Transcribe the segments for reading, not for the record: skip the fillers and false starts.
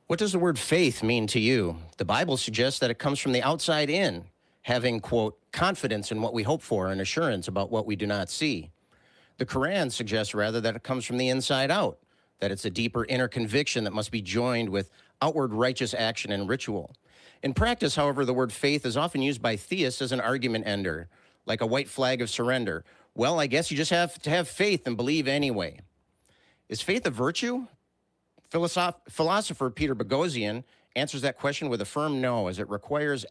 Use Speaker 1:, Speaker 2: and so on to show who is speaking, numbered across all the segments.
Speaker 1: What does the word faith mean to you? The Bible suggests that it comes from the outside in, having, quote, confidence in what we hope for and assurance about what we do not see. The Quran suggests rather that it comes from the inside out, that it's a deeper inner conviction that must be joined with outward righteous action and ritual. In practice, however, the word faith is often used by theists as an argument ender, like a white flag of surrender. Well, I guess you just have to have faith and believe anyway. Is faith a virtue? Philosopher Peter Boghossian answers that question with a firm no, as it requires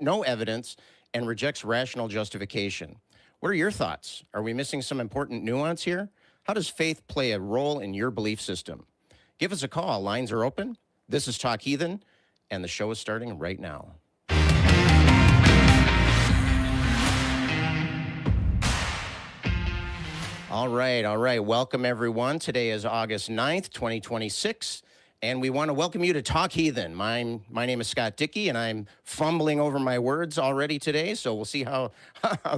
Speaker 1: no evidence and rejects rational justification. What are your thoughts? Are we missing some important nuance here? How does faith play a role in your belief system? Give us a call. Lines are open. This is Talk Heathen, and the show is starting right now. All right. Welcome, everyone. Today is August 9th, 2026, and we want to welcome you to Talk Heathen. My name is Scott Dickie, and I'm fumbling over my words already today, so we'll see how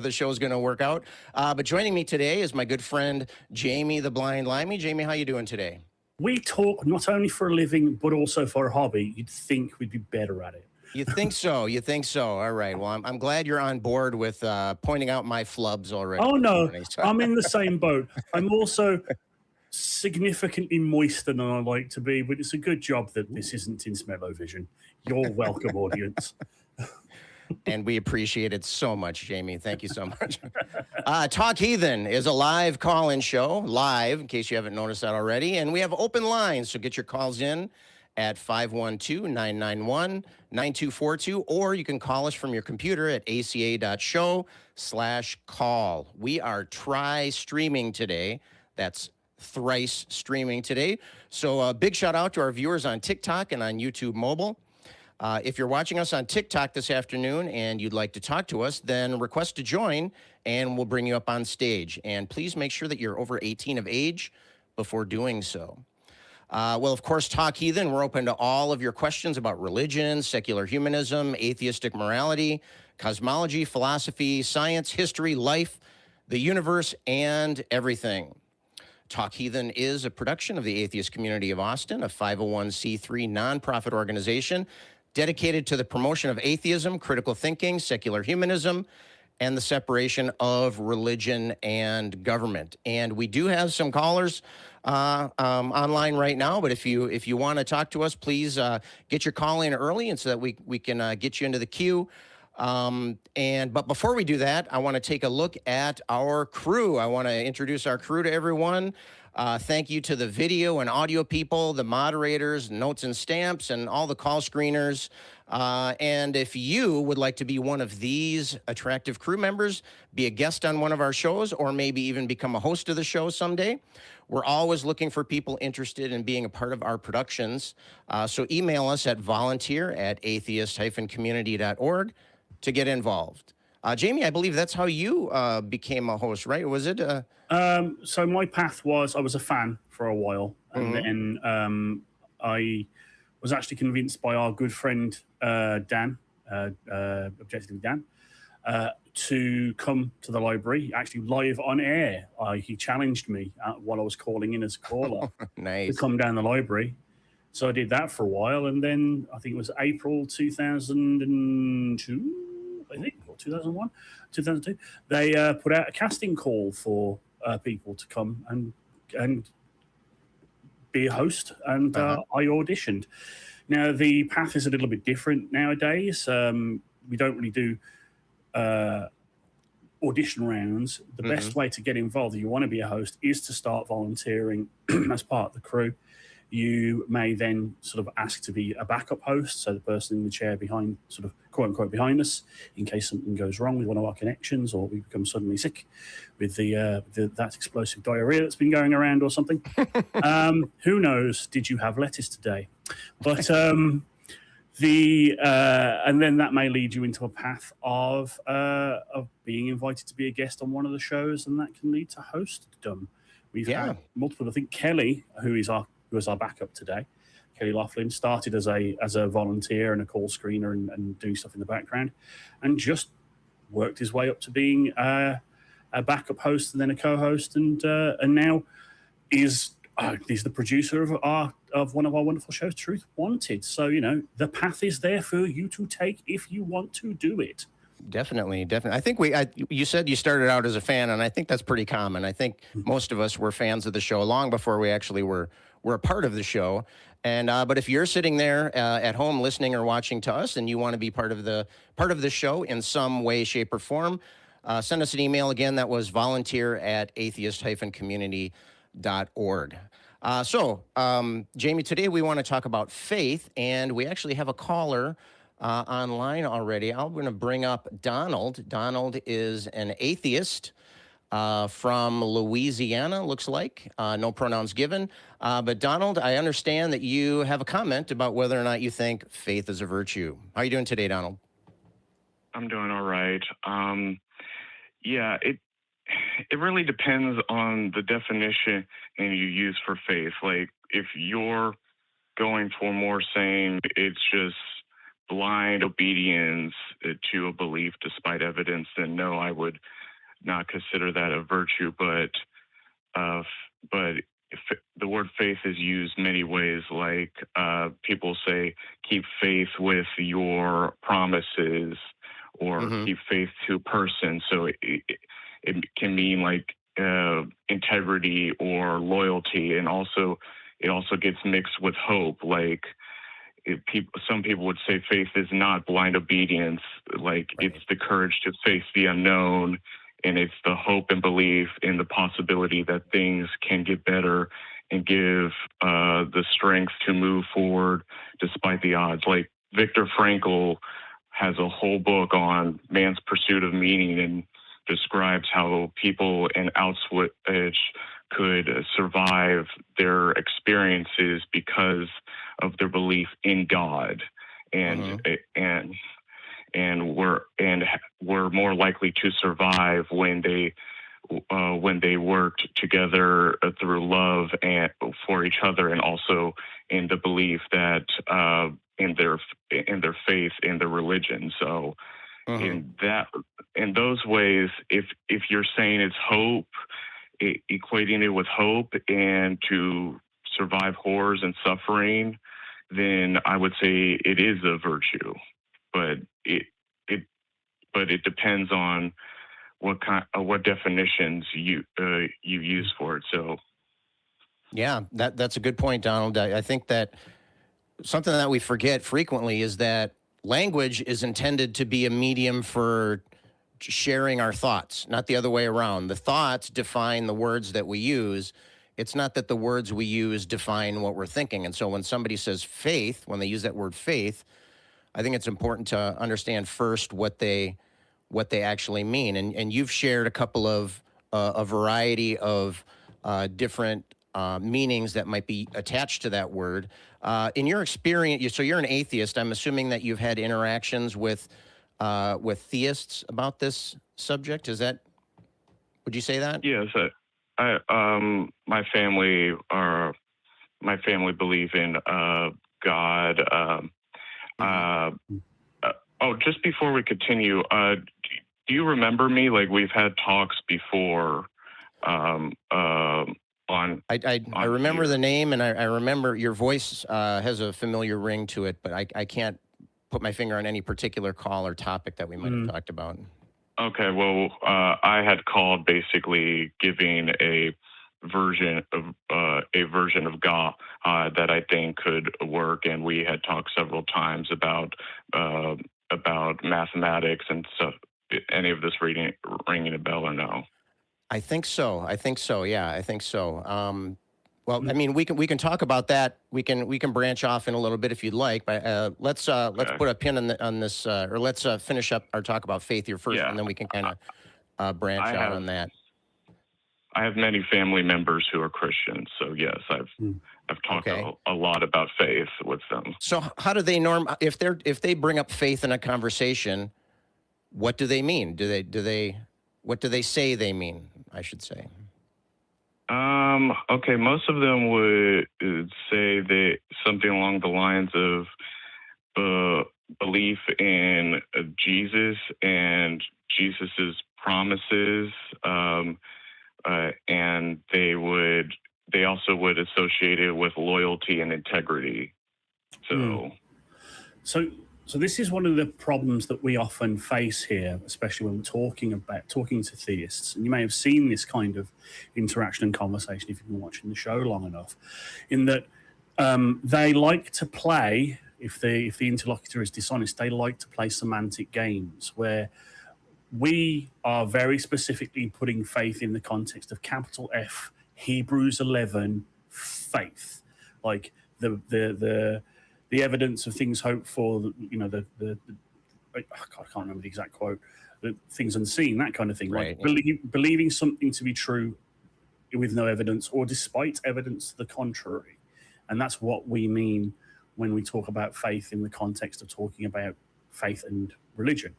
Speaker 1: the show is going to work out. But joining me today is my good friend, Jamie the Blind Limey. Jamie, how you doing today?
Speaker 2: We talk not only for a living, but also for a hobby. You'd think we'd be better at it.
Speaker 1: You think so? All right. Well, I'm glad you're on board with pointing out my flubs already.
Speaker 2: Oh, no. I'm in the same boat. I'm also significantly moister than I like to be, but it's a good job that this isn't in Smell-O-Vision. You're welcome, audience.
Speaker 1: And we appreciate it so much, Jamie. Thank you so much. Talk Heathen is a live call-in show, live, in case you haven't noticed that already. And we have open lines, so get your calls in at 512-991-9242, or you can call us from your computer at aca.show/call. We are streaming today. That's thrice streaming today. So a big shout out to our viewers on TikTok and on YouTube mobile. If you're watching us on TikTok this afternoon and you'd like to talk to us, then request to join and we'll bring you up on stage. And please make sure that you're over 18 of age before doing so. Well, of course, Talk Heathen, we're open to all of your questions about religion, secular humanism, atheistic morality, cosmology, philosophy, science, history, life, the universe, and everything. Talk Heathen is a production of the Atheist Community of Austin, a 501c3 nonprofit organization dedicated to the promotion of atheism, critical thinking, secular humanism, and the separation of religion and government. And we do have some callers online right now, but if you want to talk to us, please get your call in early, and so that we can get you into the queue. But before we do that, I want to take a look at our crew. I want to introduce our crew to everyone. Thank you to the video and audio people, the moderators, notes and stamps, and all the call screeners. And if you would like to be one of these attractive crew members, be a guest on one of our shows, or maybe even become a host of the show someday, we're always looking for people interested in being a part of our productions. So email us at volunteer@atheist-community.org to get involved. Jamie, I believe that's how you became a host, right? Was it?
Speaker 2: So my path was, I was a fan for a while, and then I was actually convinced by our good friend Dan, Objectively Dan, to come to the library, actually live on air. He challenged me while I was calling in as a caller
Speaker 1: Nice.
Speaker 2: to come down the library. So I did that for a while, and then I think it was April 2002, I think, or 2001, 2002. They put out a casting call for people to come and be a host, and I auditioned. Now the path is a little bit different nowadays. We don't really do audition rounds. The best way to get involved, if you want to be a host, is to start volunteering as part of the crew. You may then sort of ask to be a backup host, so the person in the chair behind, sort of quote unquote behind us, in case something goes wrong with one of our connections, or we become suddenly sick with that explosive diarrhea that's been going around or something. Who knows? Did you have lettuce today? But and then that may lead you into a path of being invited to be a guest on one of the shows, and that can lead to hostdom. We've had multiple. I think Kelly, who was our backup today, Kelly Laughlin, started as a volunteer and a call screener and doing stuff in the background, and just worked his way up to being a backup host and then a co-host, and now is he's the producer of one of our wonderful shows, Truth Wanted. So, you know, the path is there for you to take if you want to do it.
Speaker 1: Definitely. I think you said you started out as a fan, and I think that's pretty common. I think most of us were fans of the show long before we actually were a part of the show. And but if you're sitting there at home listening or watching to us, and you want to be part of the show in some way, shape, or form, send us an email. Again, that was volunteer@atheist-community.org. Jamie, today we want to talk about faith, and we actually have a caller online already. I'm going to bring up Donald. Donald is an atheist from Louisiana, looks like. No pronouns given. But Donald, I understand that you have a comment about whether or not you think faith is a virtue. How are you doing today, Donald?
Speaker 3: I'm doing all right. Yeah, it really depends on the definition you use for faith. Like, if you're going for more saying it's just blind obedience to a belief despite evidence, then no, I would not consider that a virtue. But if the word faith is used many ways, like people say, keep faith with your promises, or keep faith to a person. So it can mean like integrity or loyalty, and it also gets mixed with hope. Like, some people would say faith is not blind obedience. Like, right. It's the courage to face the unknown, and it's the hope and belief in the possibility that things can get better, and give the strength to move forward despite the odds. Like, Viktor Frankl has a whole book on man's pursuit of meaning, and describes how people in Auschwitz could survive their experiences because of their belief in God, and were more likely to survive when they worked together through love and for each other, and also in the belief that in their faith, in their religion. So in those ways, if you're saying it's hope, equating it with hope and to survive horrors and suffering, then I would say it is a virtue. But it depends on what definitions you use for it. So
Speaker 1: yeah, that's a good point, Donald. I think that something that we forget frequently is that language is intended to be a medium for sharing our thoughts, not the other way around. The thoughts define the words that we use. It's not that the words we use define what we're thinking. And so when somebody says faith, when they use that word faith, I think it's important to understand first what they actually mean. And you've shared a couple of a variety of different meanings that might be attached to that word. In your experience, so you're an atheist. I'm assuming that you've had interactions with theists about this subject. Would you say that?
Speaker 3: Yes. My family believe in God. Just before we continue, do you remember me? Like, we've had talks before. I
Speaker 1: remember the name, and I remember your voice has a familiar ring to it, but I can't put my finger on any particular call or topic that we might have talked about.
Speaker 3: Okay, well, I had called basically giving a version of God that I think could work, and we had talked several times about mathematics and stuff. Any of this ringing a bell or no?
Speaker 1: I think so. Yeah, I think so. Well, I mean, we can talk about that. We can branch off in a little bit if you'd like. But let's put a pin on this, or let's finish up our talk about faith here first, and then we can kind of branch out on that.
Speaker 3: I have many family members who are Christians, so yes, I've talked a lot about faith with them.
Speaker 1: So how do they if they bring up faith in a conversation? What do they mean? What do they say they mean? I should say.
Speaker 3: Okay, most of them would say that something along the lines of belief in Jesus and Jesus's promises, and they would they also would associate it with loyalty and integrity. So,
Speaker 2: so this is one of the problems that we often face here, especially when we're talking to theists. And you may have seen this kind of interaction and conversation if you've been watching the show long enough, in that they like to play, if the interlocutor is dishonest, they like to play semantic games where we are very specifically putting faith in the context of capital F, Hebrews 11, faith, like the evidence of things hoped for, I can't remember the exact quote, the things unseen, that kind of thing,
Speaker 1: right,
Speaker 2: like believing something to be true with no evidence or despite evidence to the contrary. And that's what we mean when we talk about faith in the context of talking about faith and religion.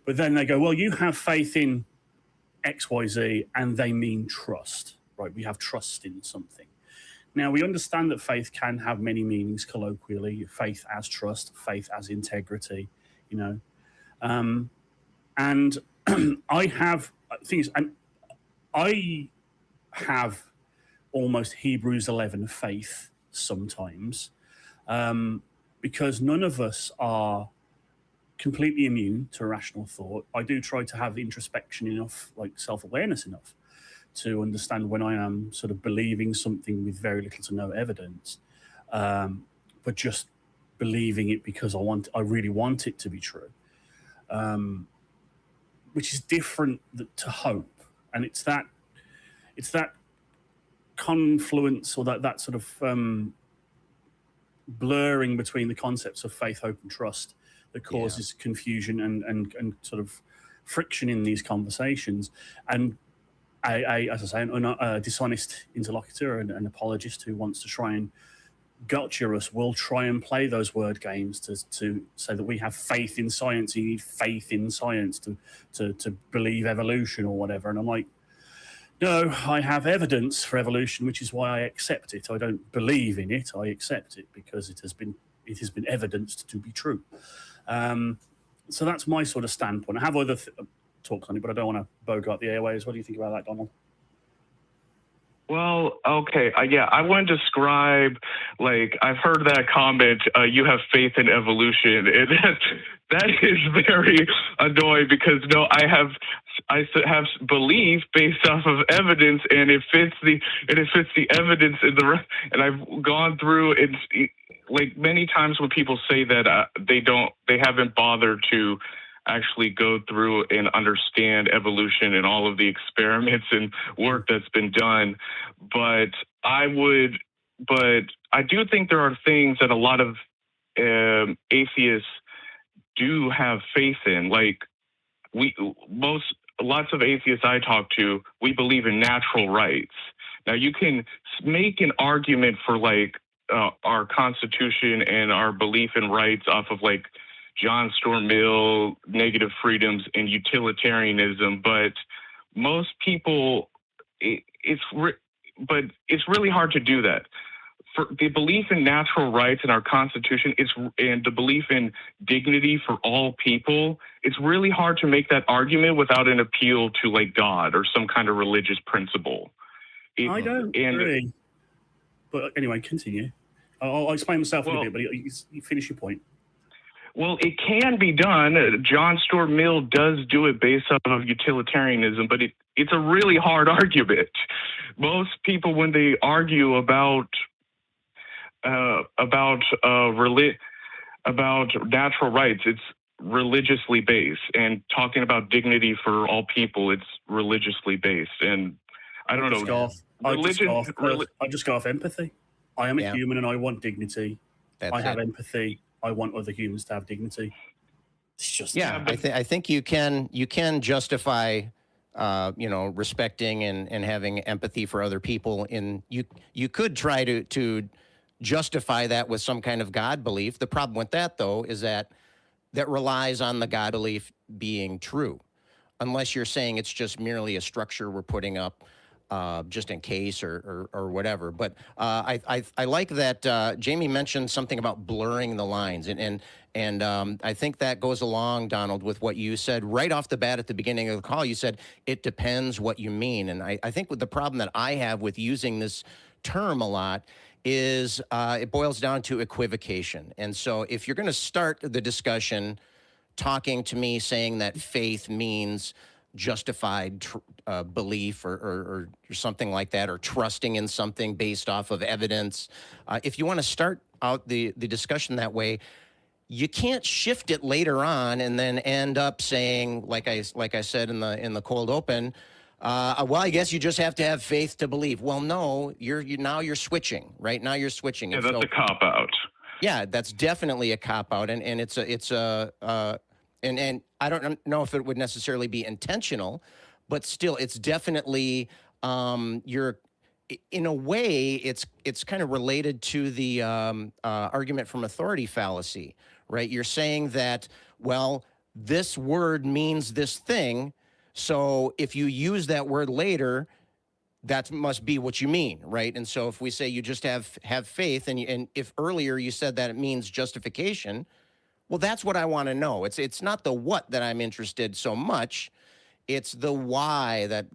Speaker 2: But then they go, well, you have faith in XYZ, and they mean trust, right? We have trust in something. Now, we understand that faith can have many meanings colloquially, faith as trust, faith as integrity, and I have things, and I have almost Hebrews 11 faith sometimes, because none of us are completely immune to rational thought. I do try to have introspection enough, like self-awareness enough, to understand when I am sort of believing something with very little to no evidence, but just believing it because I really want it to be true, which is different to hope. And it's that confluence, or that sort of blurring between the concepts of faith, hope, and trust that causes confusion and sort of friction in these conversations. And as I say, a dishonest interlocutor and an apologist who wants to try and gotcha us will try and play those word games to say that we have faith in science. You need faith in science to believe evolution or whatever. And I'm like, no, I have evidence for evolution, which is why I accept it. I don't believe in it. I accept it because it has been evidenced to be true. So that's my sort of standpoint. I have other talks on it, but I don't want to bogart the airways. What do you think about that, Donald?
Speaker 3: Well, okay. I want to describe, like, I've heard that comment, you have faith in evolution. And that is very annoying because, no, I have belief based off of evidence, and it fits the evidence and I've gone through it. Like, many times when people say that they haven't bothered to actually go through and understand evolution and all of the experiments and work that's been done. But I do think there are things that a lot of atheists do have faith in. Like, lots of atheists I talk to, we believe in natural rights. Now, you can make an argument for, like, our Constitution and our belief in rights off of, like, John Stuart Mill, negative freedoms, and utilitarianism, but most people, it's really hard to do that. For the belief in natural rights in our Constitution, and the belief in dignity for all people, it's really hard to make that argument without an appeal to, like, God or some kind of religious principle.
Speaker 2: I don't agree. But anyway, continue. I'll explain myself in a bit, but you finish your point.
Speaker 3: Well, it can be done. John Stuart Mill does do it based off of utilitarianism, but it's a really hard argument. Most people, when they argue about natural rights, it's religiously based, and talking about dignity for all people, it's religiously based. And I don't know.
Speaker 2: I just go off empathy. I am a human, and I want dignity. I have empathy. I want other humans to have dignity. It's just
Speaker 1: I think you can justify respecting and having empathy for other people. You could try to justify that with some kind of God belief. The problem with that, though, is that relies on the God belief being true, unless you're saying it's just merely a structure we're putting up just in case or whatever. But I like that Jamie mentioned something about blurring the lines, and I think that goes along, Donald, with what you said right off the bat at the beginning of the call. You said it depends what you mean, and I think with the problem that I have with using this term a lot is it boils down to equivocation. And so if you're going to start the discussion talking to me saying that faith means justified belief or something like that, or trusting in something based off of evidence, if you want to start out the discussion that way, you can't shift it later on and then end up saying, like I said in the cold open, well, I guess you just have to have faith to believe. Well, no, now you're switching, right? Now you're switching.
Speaker 3: Yeah, that's a cop out.
Speaker 1: Yeah, that's definitely a cop out, and it's a and I don't know if it would necessarily be intentional, but still, it's definitely you're in a way it's kind of related to the argument from authority fallacy, right? You're saying that, well, this word means this thing, so if you use that word later, that must be what you mean, right? And so if we say you just have faith, and if earlier you said that it means justification, well, that's what I want to know. It's not the what that I'm interested so much. It's the why that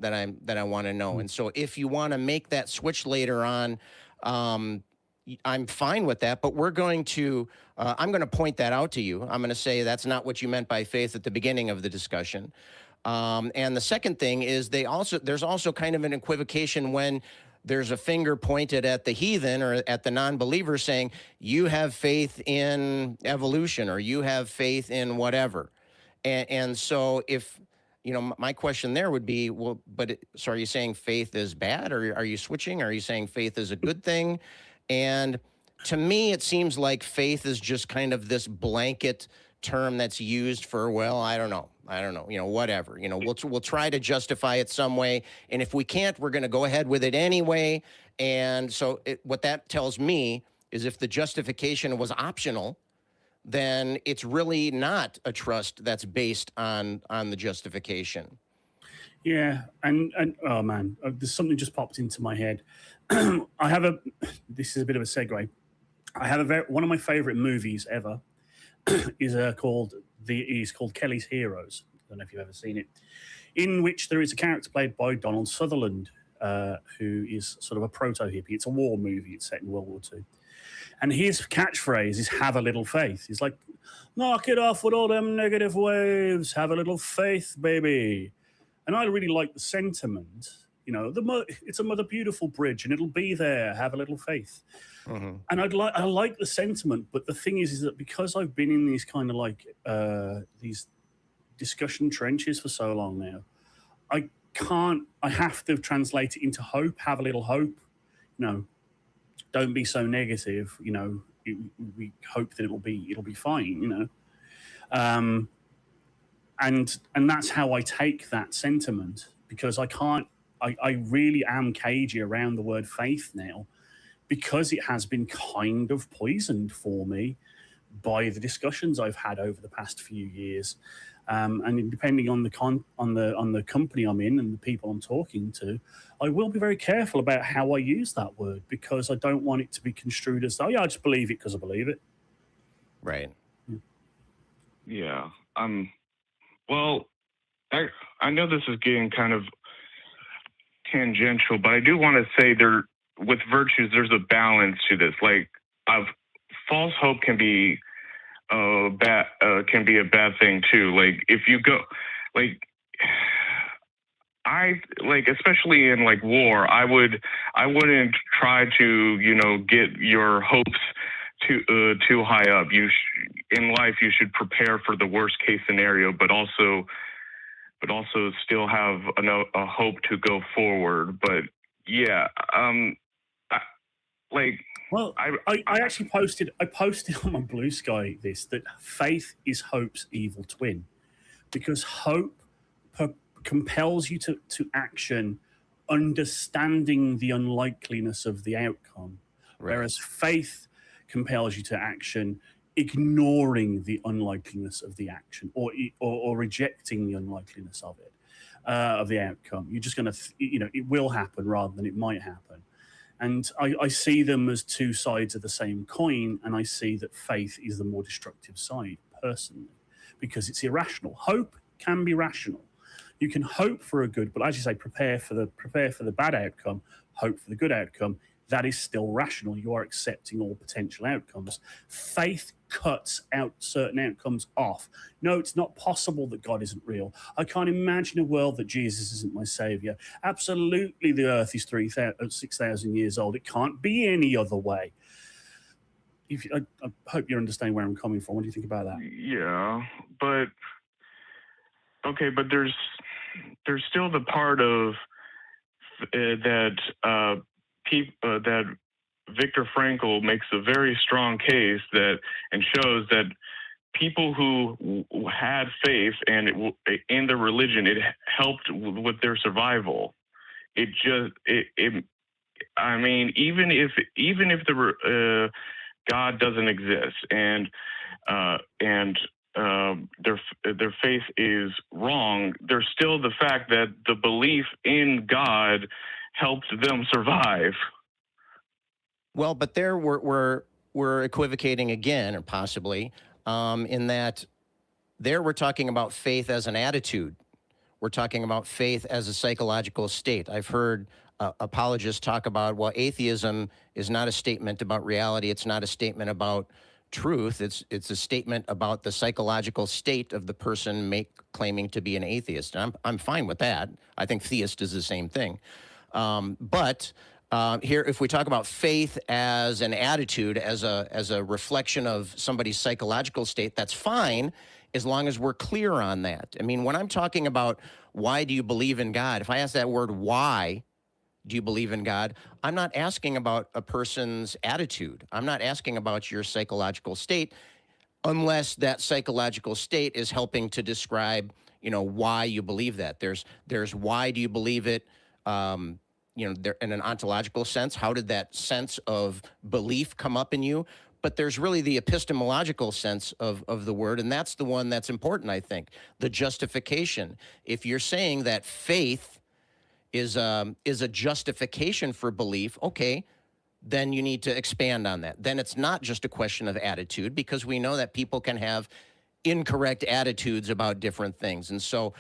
Speaker 1: I want to know. And so if you want to make that switch later on, I'm fine with that. But we're going to I'm going to point that out to you. I'm going to say that's not what you meant by faith at the beginning of the discussion. And the second thing is there's also kind of an equivocation when there's a finger pointed at the heathen or at the non-believer saying, you have faith in evolution or you have faith in whatever. And so if, my question there would be, well, so are you saying faith is bad, or are you switching? Are you saying faith is a good thing? And to me, it seems like faith is just kind of this blanket term that's used for, well, I don't know, whatever, we'll try to justify it some way. And if we can't, we're going to go ahead with it anyway. And so what that tells me is if the justification was optional, then it's really not a trust that's based on the justification.
Speaker 2: Yeah. And oh man, there's something just popped into my head. This is a bit of a segue. I have one of my favorite movies ever is called Kelly's Heroes. I don't know if you've ever seen it, in which there is a character played by Donald Sutherland, who is sort of a proto-hippie. It's a war movie. It's set in World War II. And his catchphrase is, have a little faith. He's like, knock it off with all them negative waves. Have a little faith, baby. And I really like the sentiment. It's a Mother Beautiful bridge, and it'll be there. Have a little faith. Mm-hmm. And I like the sentiment, but the thing is that because I've been in these kind of like these discussion trenches for so long now, I have to translate it into hope. Have a little hope. Don't be so negative. We hope that it'll be fine. And that's how I take that sentiment, because I really am cagey around the word faith now, because it has been kind of poisoned for me by the discussions I've had over the past few years. And depending on the company I'm in and the people I'm talking to, I will be very careful about how I use that word, because I don't want it to be construed as, I just believe it because I believe it.
Speaker 1: Right.
Speaker 3: Yeah. Well, I know this is getting kind of tangential, but I do want to say with virtues, there's a balance to this. Like, false hope can be a bad thing too. Like, if you go, like, especially in like war, I wouldn't try to get your hopes too high up. In life, you should prepare for the worst case scenario, but also still have a hope to go forward. But yeah,
Speaker 2: I actually posted on my Blue Sky that faith is hope's evil twin, because hope compels you to action, understanding the unlikeliness of the outcome, right. Whereas faith compels you to action, ignoring the unlikeliness of the action, or rejecting the unlikeliness of it, of the outcome. You're just going to, it will happen rather than it might happen. And I see them as two sides of the same coin, and I see that faith is the more destructive side, personally, because it's irrational. Hope can be rational. You can hope for a good, but as you say, prepare for the bad outcome, hope for the good outcome. that is still rational. You are accepting all potential outcomes. Faith cuts out certain outcomes off. No, it's not possible that God isn't real. I can't imagine a world that Jesus isn't my savior. Absolutely, the earth is 6,000 years old. It can't be any other way. I hope you understand where I'm coming from. What do you think about that?
Speaker 3: Yeah, but okay, but there's still the part of that Viktor Frankl makes a very strong case and shows that people who had faith and in the religion, it helped with their survival. I mean, even if the God doesn't exist and their faith is wrong, there's still the fact that the belief in God helped them survive.
Speaker 1: Well, but there we're equivocating again, or possibly, in that there we're talking about faith as an attitude. We're talking about faith as a psychological state. I've heard apologists talk about, well, atheism is not a statement about reality. It's not a statement about truth. It's a statement about the psychological state of the person claiming to be an atheist. And I'm fine with that. I think theist is the same thing. But here, if we talk about faith as an attitude, as a reflection of somebody's psychological state, that's fine, as long as we're clear on that. I mean, when I'm talking about why do you believe in God, if I ask that word, why do you believe in God, I'm not asking about a person's attitude. I'm not asking about your psychological state, unless that psychological state is helping to describe, why you believe that. There's why do you believe it, there, in an ontological sense. How did that sense of belief come up in you? But there's really the epistemological sense of the word, and that's the one that's important, I think, the justification. If you're saying that faith is a justification for belief, okay, then you need to expand on that. Then it's not just a question of attitude, because we know that people can have incorrect attitudes about different things. And so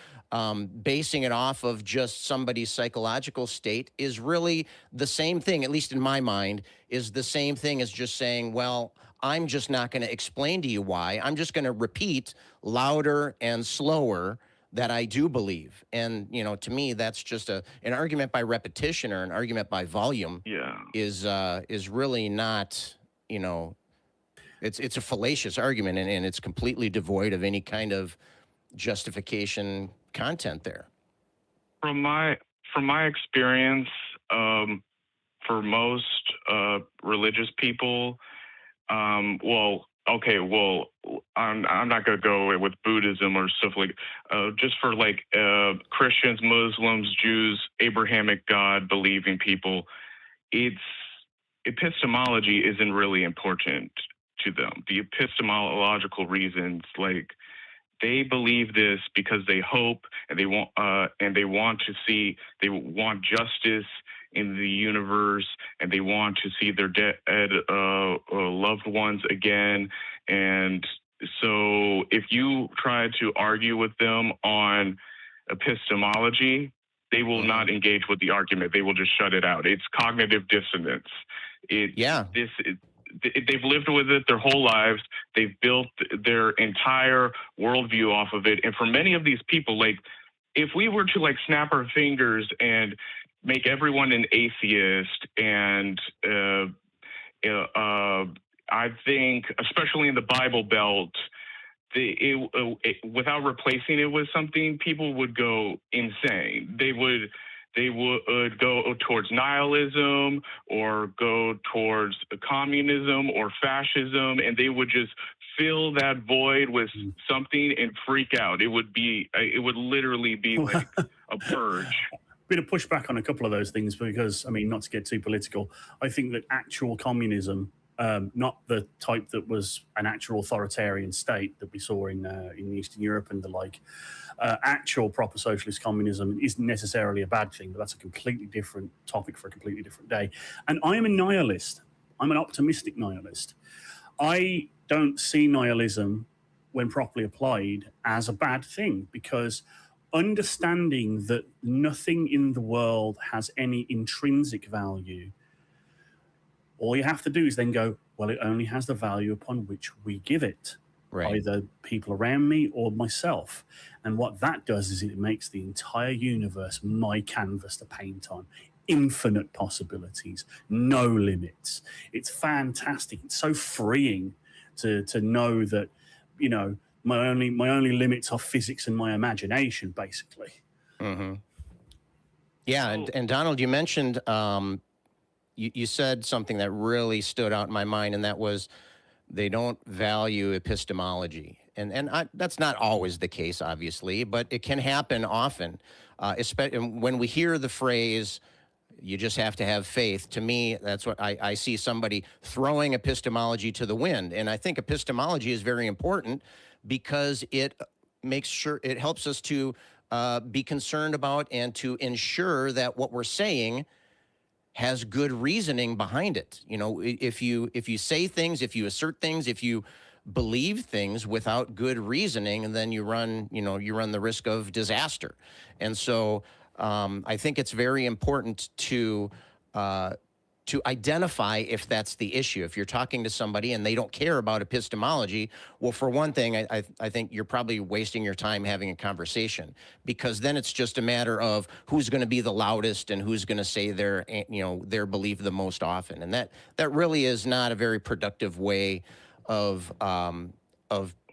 Speaker 1: basing it off of just somebody's psychological state is really the same thing, at least in my mind, is the same thing as just saying, well, I'm just not going to explain to you why. I'm just going to repeat louder and slower that I do believe. And, to me, that's just an argument by repetition, or an argument by volume.
Speaker 3: Yeah.
Speaker 1: Is really not, it's a fallacious argument, and it's completely devoid of any kind of justification content there.
Speaker 3: From my experience, for most religious people, I'm not going to go with Buddhism or stuff like, just for like Christians, Muslims, Jews, Abrahamic God believing people, epistemology isn't really important to them. The epistemological reasons, like, they believe this because they hope and they want justice in the universe, and they want to see their dead loved ones again. And so if you try to argue with them on epistemology, they will not engage with the argument. They will just shut it out. It's cognitive dissonance. They've lived with it their whole lives. They've built their entire worldview off of it. And for many of these people, like, if we were to like snap our fingers and make everyone an atheist, and I think, especially in the Bible Belt, without replacing it with something, people would go insane. They would go towards nihilism, or go towards communism or fascism, and they would just fill that void with something and freak out. It would literally be like a purge.
Speaker 2: Bit of pushback on a couple of those things, because, I mean, not to get too political, I think that actual communism, not the type that was an actual authoritarian state that we saw in Eastern Europe and the like, actual proper socialist communism isn't necessarily a bad thing, but that's a completely different topic for a completely different day. And I am a nihilist. I'm an optimistic nihilist. I don't see nihilism, when properly applied, as a bad thing, because understanding that nothing in the world has any intrinsic value All you have to do is then go, well, it only has the value upon which we give it, either people around me or myself. And what that does is it makes the entire universe my canvas to paint on. Infinite possibilities, no limits. It's fantastic. It's so freeing to know that, you know, my only limits are physics and my imagination, basically.
Speaker 1: Mm-hmm. Yeah, and Donald, you mentioned you said something that really stood out in my mind, and that was they don't value epistemology. And that's not always the case, obviously, but it can happen often, especially when we hear the phrase, you just have to have faith. To me, that's what I see somebody throwing epistemology to the wind. And I think epistemology is very important because it makes sure, it helps us to be concerned about and to ensure that what we're saying has good reasoning behind it. You know, if you say things, if you assert things, if you believe things without good reasoning, and then you run the risk of disaster. And so I think it's very important to identify if that's the issue. If you're talking to somebody and they don't care about epistemology, well, for one thing, I think you're probably wasting your time having a conversation, because then it's just a matter of who's going to be the loudest and who's going to say their belief the most often. And that really is not a very productive way of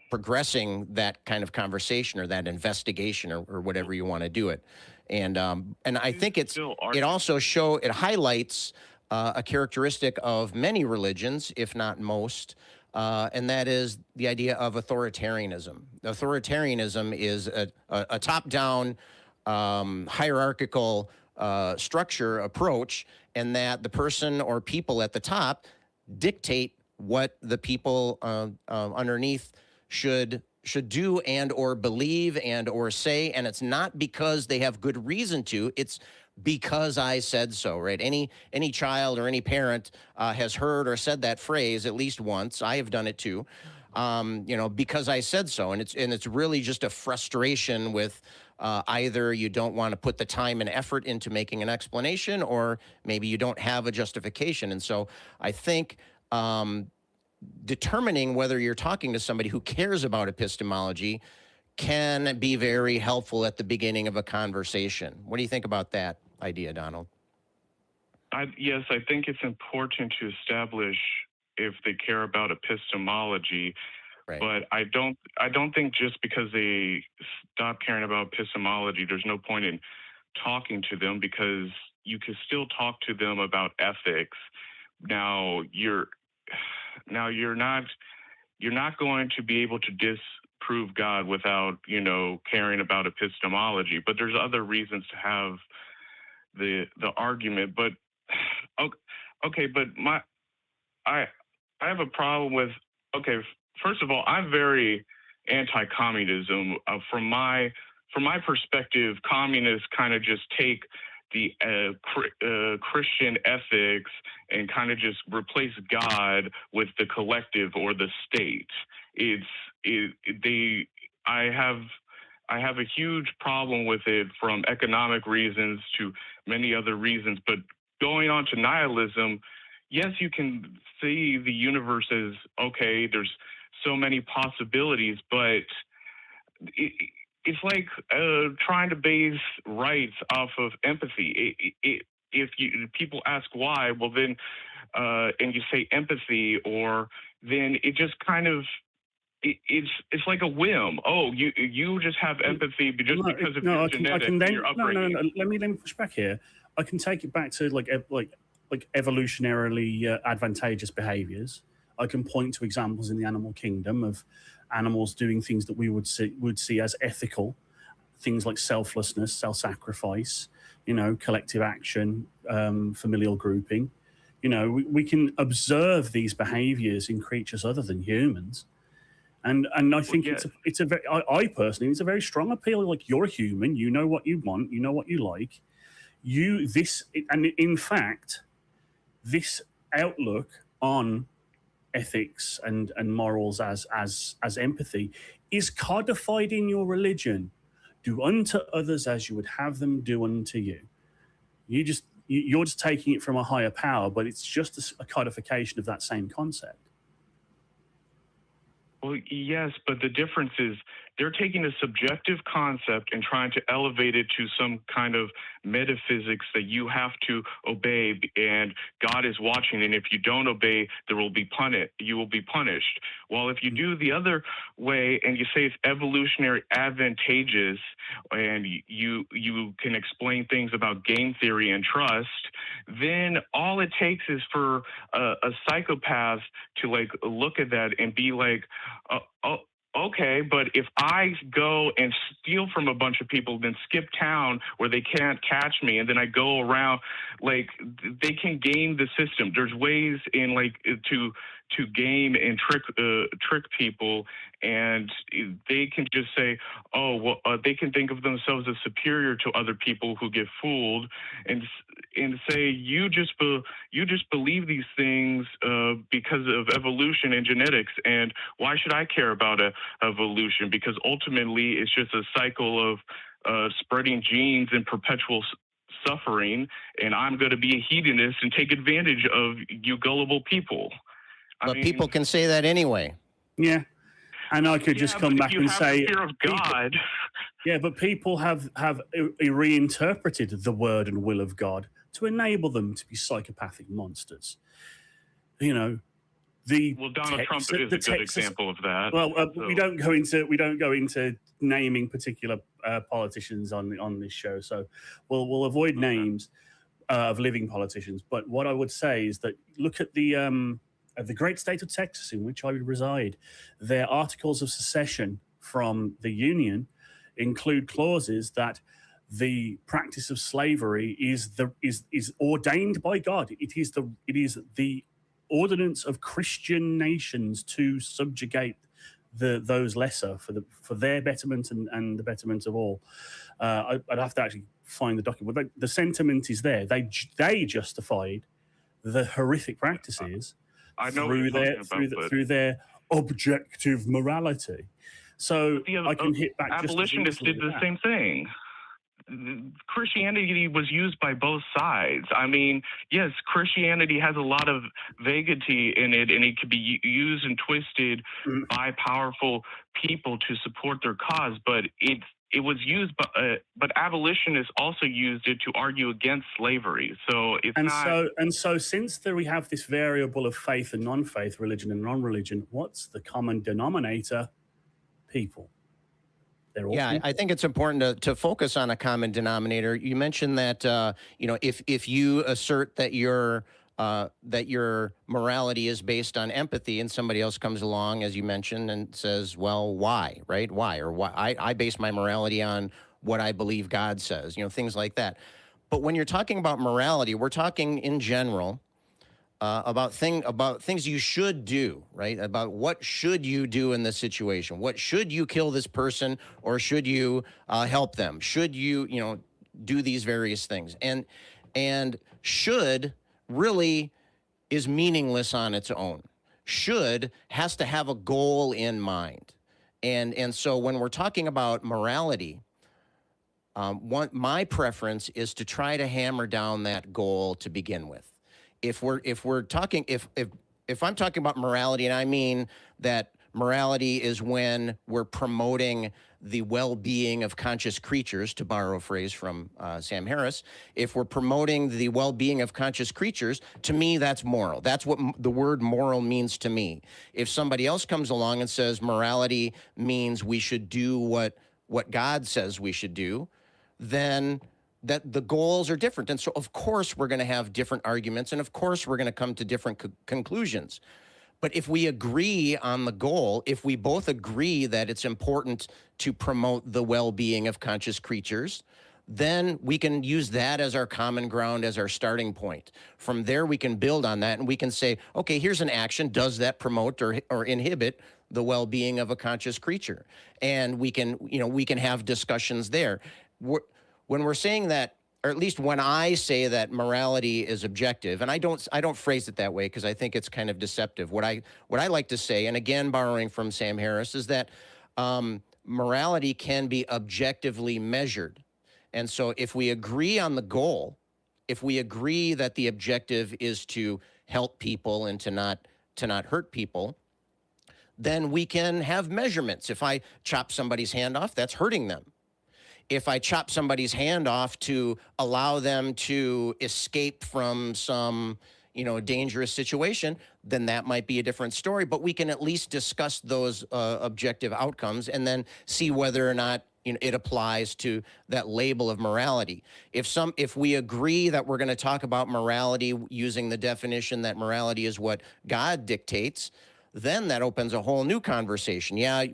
Speaker 1: progressing that kind of conversation or that investigation or whatever you want to do it. And I think it highlights a characteristic of many religions, if not most, and that is the idea of authoritarianism. Authoritarianism is a top-down hierarchical structure approach, and that the person or people at the top dictate what the people underneath should do and or believe and or say. And it's not because they have good reason to, it's because I said so, right? Any child or any parent has heard or said that phrase at least once. I have done it too, because I said so. And it's really just a frustration with either you don't want to put the time and effort into making an explanation, or maybe you don't have a justification. And so I think determining whether you're talking to somebody who cares about epistemology can be very helpful at the beginning of a conversation. What do you think about that idea, Donald?
Speaker 3: Yes, I think it's important to establish if they care about epistemology,
Speaker 1: right.
Speaker 3: But I don't think just because they stop caring about epistemology, there's no point in talking to them, because you can still talk to them about ethics. Now you're not going to be able to disprove God without, caring about epistemology. But there's other reasons to have the argument. But okay, but I have a problem with, first of all, I'm very anti-communism. From my perspective, communists kind of just take the Christian ethics and kind of just replace God with the collective or the state. I have a huge problem with it, from economic reasons to many other reasons. But going on to nihilism, yes, you can see the universe as, okay, there's so many possibilities, but it's like trying to base rights off of empathy. If people ask why, well then, and you say empathy, or then it just kind of, it's like a whim. Oh, you just have empathy because of your genetics and your upbringing.
Speaker 2: No. Let me push back here. I can take it back to like evolutionarily advantageous behaviors. I can point to examples in the animal kingdom of animals doing things that we would see as ethical, things like selflessness, self-sacrifice, collective action, familial grouping. We can observe these behaviors in creatures other than humans. And I think it's a very strong appeal. Like, you're a human, you know what you want, you know what you like. And in fact, this outlook on ethics and morals as empathy is codified in your religion. Do unto others as you would have them do unto you. You're just taking it from a higher power, but it's just a codification of that same concept.
Speaker 3: Well, yes, but the difference is they're taking a subjective concept and trying to elevate it to some kind of metaphysics that you have to obey, and God is watching, and if you don't obey, you will be punished. Well, if you do the other way and you say it's evolutionary advantageous, and you can explain things about game theory and trust, then all it takes is for a psychopath to like look at that and be like, oh, okay, but if I go and steal from a bunch of people, then skip town where they can't catch me, and then I go around, like they can game the system. There's ways in like to game and trick people, and they can just say, oh, well, they can think of themselves as superior to other people who get fooled, and say you just believe these things because of evolution and genetics, and why should I care about evolution? Because ultimately it's just a cycle of spreading genes and perpetual suffering, and I'm going to be a hedonist and take advantage of you gullible people.
Speaker 1: But people can say that anyway.
Speaker 2: Yeah. And I could just come back and say,
Speaker 3: the fear of God.
Speaker 2: Yeah, but people have reinterpreted the word and will of God to enable them to be psychopathic monsters. You know,
Speaker 3: Donald Trump is a good example of that.
Speaker 2: Well, we don't go into naming particular politicians on this show, so we'll avoid names of living politicians. But what I would say is that look at the great state of Texas in which I reside. Their articles of secession from the Union include clauses that the practice of slavery is ordained by God. It is the ordinance of Christian nations to subjugate those lesser for their betterment and the betterment of all. I'd have to actually find the document, but the sentiment is there. They justified the horrific practices through their objective morality. So I can hit back.
Speaker 3: Abolitionists did the same thing. Christianity was used by both sides. I mean, yes, Christianity has a lot of vaguity in it, and it could be used and twisted by powerful people to support their cause. But it was used, but abolitionists also used it to argue against slavery. So
Speaker 2: so since we have this variable of faith and non-faith, religion and non-religion, what's the common denominator? People.
Speaker 1: Yeah, I think it's important to focus on a common denominator. You mentioned that if you assert that your morality is based on empathy, and somebody else comes along, as you mentioned, and says, "Well, why? Right? Why? Or why? I base my morality on what I believe God says." Things like that. But when you're talking about morality, we're talking in general about things you should do, right? About what should you do in this situation? What should you kill this person, or should you help them? Should you, do these various things? And should really is meaningless on its own. Should has to have a goal in mind, and so when we're talking about morality, my preference is to try to hammer down that goal to begin with. If I'm talking about morality, and I mean that morality is when we're promoting the well-being of conscious creatures, to borrow a phrase from Sam Harris. If we're promoting the well-being of conscious creatures, to me, that's moral. That's what the word moral means to me. If somebody else comes along and says morality means we should do what God says we should do, then that the goals are different. And so, of course, we're going to have different arguments, and of course, we're going to come to different conclusions. But if we agree on the goal, if we both agree that it's important to promote the well-being of conscious creatures, then we can use that as our common ground, as our starting point. From there, we can build on that, and we can say, okay, here's an action. Does that promote or inhibit the well-being of a conscious creature? And we can have discussions there. When we're saying that, or at least when I say that morality is objective, and I don't phrase it that way because I think it's kind of deceptive. What I like to say, and again borrowing from Sam Harris, is that morality can be objectively measured. And so if we agree on the goal, if we agree that the objective is to help people and to not hurt people, then we can have measurements. If I chop somebody's hand off, that's hurting them. If I chop somebody's hand off to allow them to escape from some, dangerous situation, then that might be a different story. But we can at least discuss those objective outcomes and then see whether or not it applies to that label of morality. If we agree that we're going to talk about morality using the definition that morality is what God dictates, then that opens a whole new conversation. Yeah,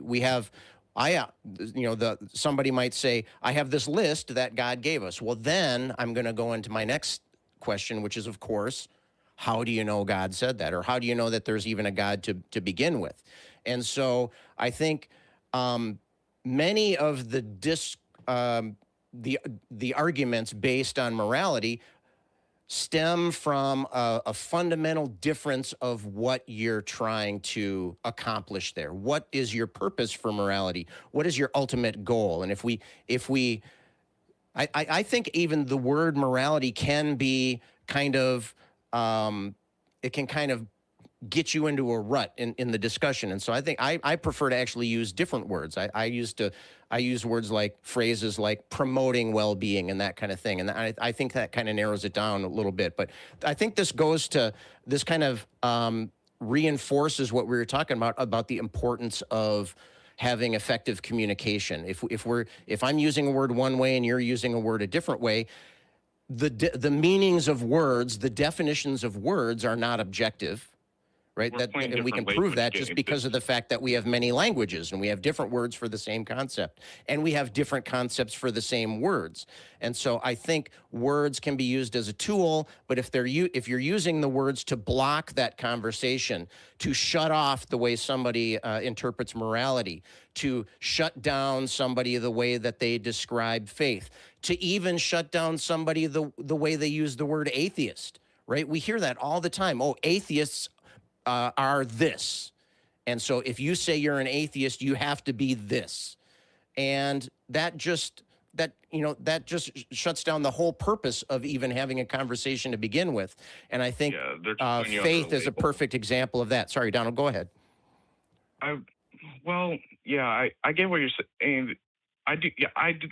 Speaker 1: somebody might say, I have this list that God gave us. Well, then I'm going to go into my next question, which is, of course, how do you know God said that? Or how do you know that there's even a God to begin with? And so I think many of the arguments based on morality stem from a fundamental difference of what you're trying to accomplish there. What is your purpose for morality? What is your ultimate goal? And I think even the word morality can be kind of, it can kind of get you into a rut in the discussion. And so I think I prefer to actually use different words. I use words like phrases like promoting well-being and that kind of thing. And I think that kind of narrows it down a little bit. But I think this kind of reinforces what we were talking about the importance of having effective communication. If I'm using a word one way and you're using a word a different way, the meanings of words, the definitions of words are not objective. Right. And we can prove that just because of the fact that we have many languages and we have different words for the same concept and we have different concepts for the same words. And so I think words can be used as a tool, but if you're using the words to block that conversation, to shut off the way somebody interprets morality, to shut down somebody the way that they describe faith, to even shut down somebody the way they use the word atheist, right? We hear that all the time. Oh, atheists are this. And so if you say you're an atheist, you have to be this. And that just shuts down the whole purpose of even having a conversation to begin with. And I think faith is a perfect example of that. Sorry, Donald, go ahead.
Speaker 3: I get what you're saying. I do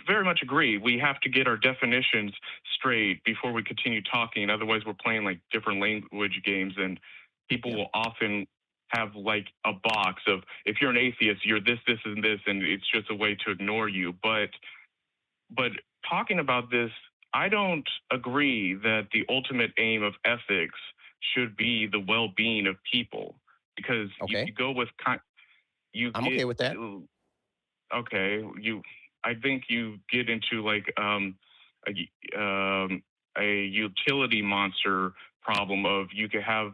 Speaker 3: very much agree. We have to get our definitions straight before we continue talking. Otherwise, we're playing like different language games, and people will often have like a box of, if you're an atheist, you're this, this, and this, and it's just a way to ignore you. But talking about this, I don't agree that the ultimate aim of ethics should be the well-being of people, because you go with I'm
Speaker 1: okay with that.
Speaker 3: Okay, I think you get into like a utility monster problem of, you could have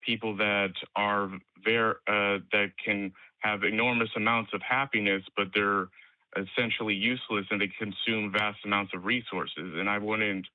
Speaker 3: people that are that can have enormous amounts of happiness, but they're essentially useless and they consume vast amounts of resources. And I wouldn't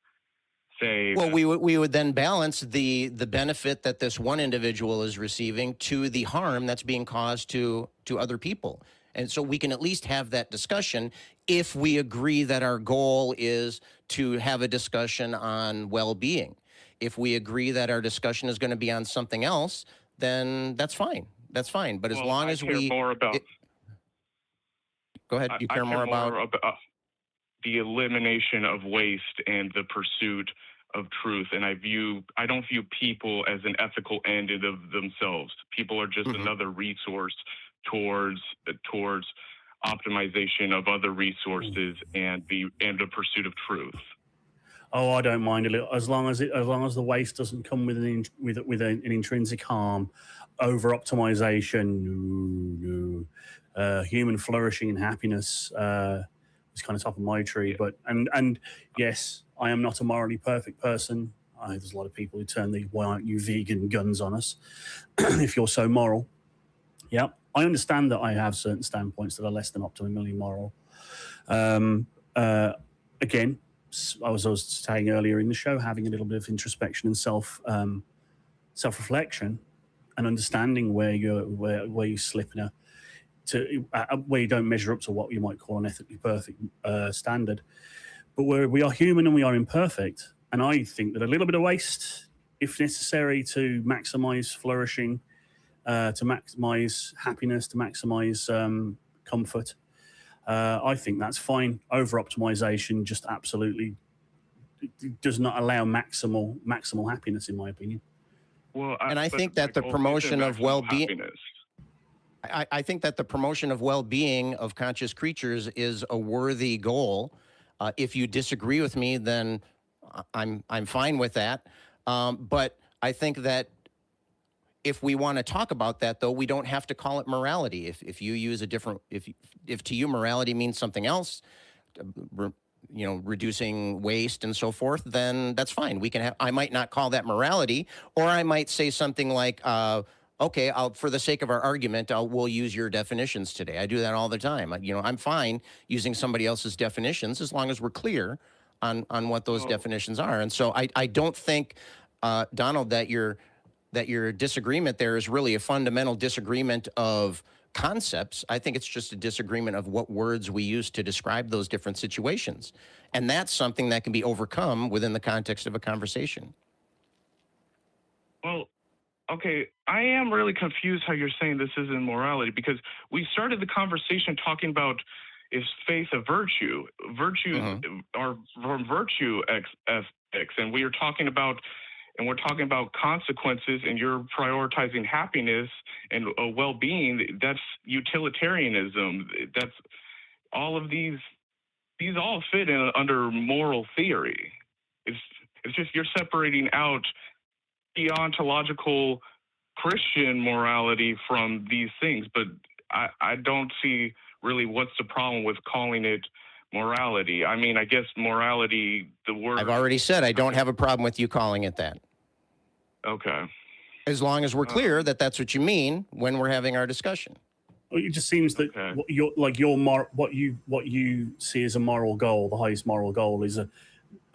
Speaker 3: say.
Speaker 1: Well, we would then balance the benefit that this one individual is receiving to the harm that's being caused to other people. And so we can at least have that discussion if we agree that our goal is to have a discussion on well-being. If we agree that our discussion is going to be on something else, then that's fine. That's fine. But as long as we
Speaker 3: more about,
Speaker 1: go ahead. You care more about
Speaker 3: the elimination of waste and the pursuit of truth. And I don't view people as an ethical end in of themselves. People are just another resource towards optimization of other resources and the pursuit of truth.
Speaker 2: Oh, I don't mind a little, as long as the waste doesn't come with an intrinsic harm, over optimization. No. Human flourishing and happiness is kind of top of my tree. But and yes, I am not a morally perfect person. There's a lot of people who turn the "why aren't you vegan" guns on us. If you're so moral, yeah, I understand that I have certain standpoints that are less than optimally moral. Again, I was saying earlier in the show, having a little bit of introspection and self-reflection, and understanding where you slip in where you don't measure up to what you might call an ethically perfect standard, but where we are human and we are imperfect, And I think that a little bit of waste, if necessary, to maximize flourishing, to maximize happiness, to maximize comfort, I think that's fine. Over optimization just absolutely does not allow maximal happiness, in my opinion.
Speaker 3: Well,
Speaker 1: And I think that the promotion of well-being, I think that the promotion of well-being of conscious creatures is a worthy goal. If you disagree with me, then I'm fine with that. But I think that if we want to talk about that, though, we don't have to call it morality. If you use a different, if to you morality means something else, reducing waste and so forth, then that's fine. We can have, I might not call that morality, or I might say something like, okay, for the sake of our argument, we'll use your definitions today. I do that all the time. I'm fine using somebody else's definitions as long as we're clear on what those definitions are. And so I don't think, Donald, that your disagreement there is really a fundamental disagreement of concepts. I think it's just a disagreement of what words we use to describe those different situations. And that's something that can be overcome within the context of a conversation.
Speaker 3: Well, okay, I am really confused how you're saying this isn't morality, because we started the conversation talking about, is faith a virtue? Virtues are from virtue ethics, and we're talking about consequences, and you're prioritizing happiness and well-being. That's utilitarianism. That's all of these all fit in under moral theory. It's just you're separating out deontological Christian morality from these things, but I don't see really what's the problem with calling it morality. I mean, I guess morality, the word...
Speaker 1: I've already said I don't have a problem with you calling it that.
Speaker 3: Okay.
Speaker 1: As long as we're clear that that's what you mean when we're having our discussion.
Speaker 2: Well, it just seems that what you see as a moral goal, the highest moral goal, is a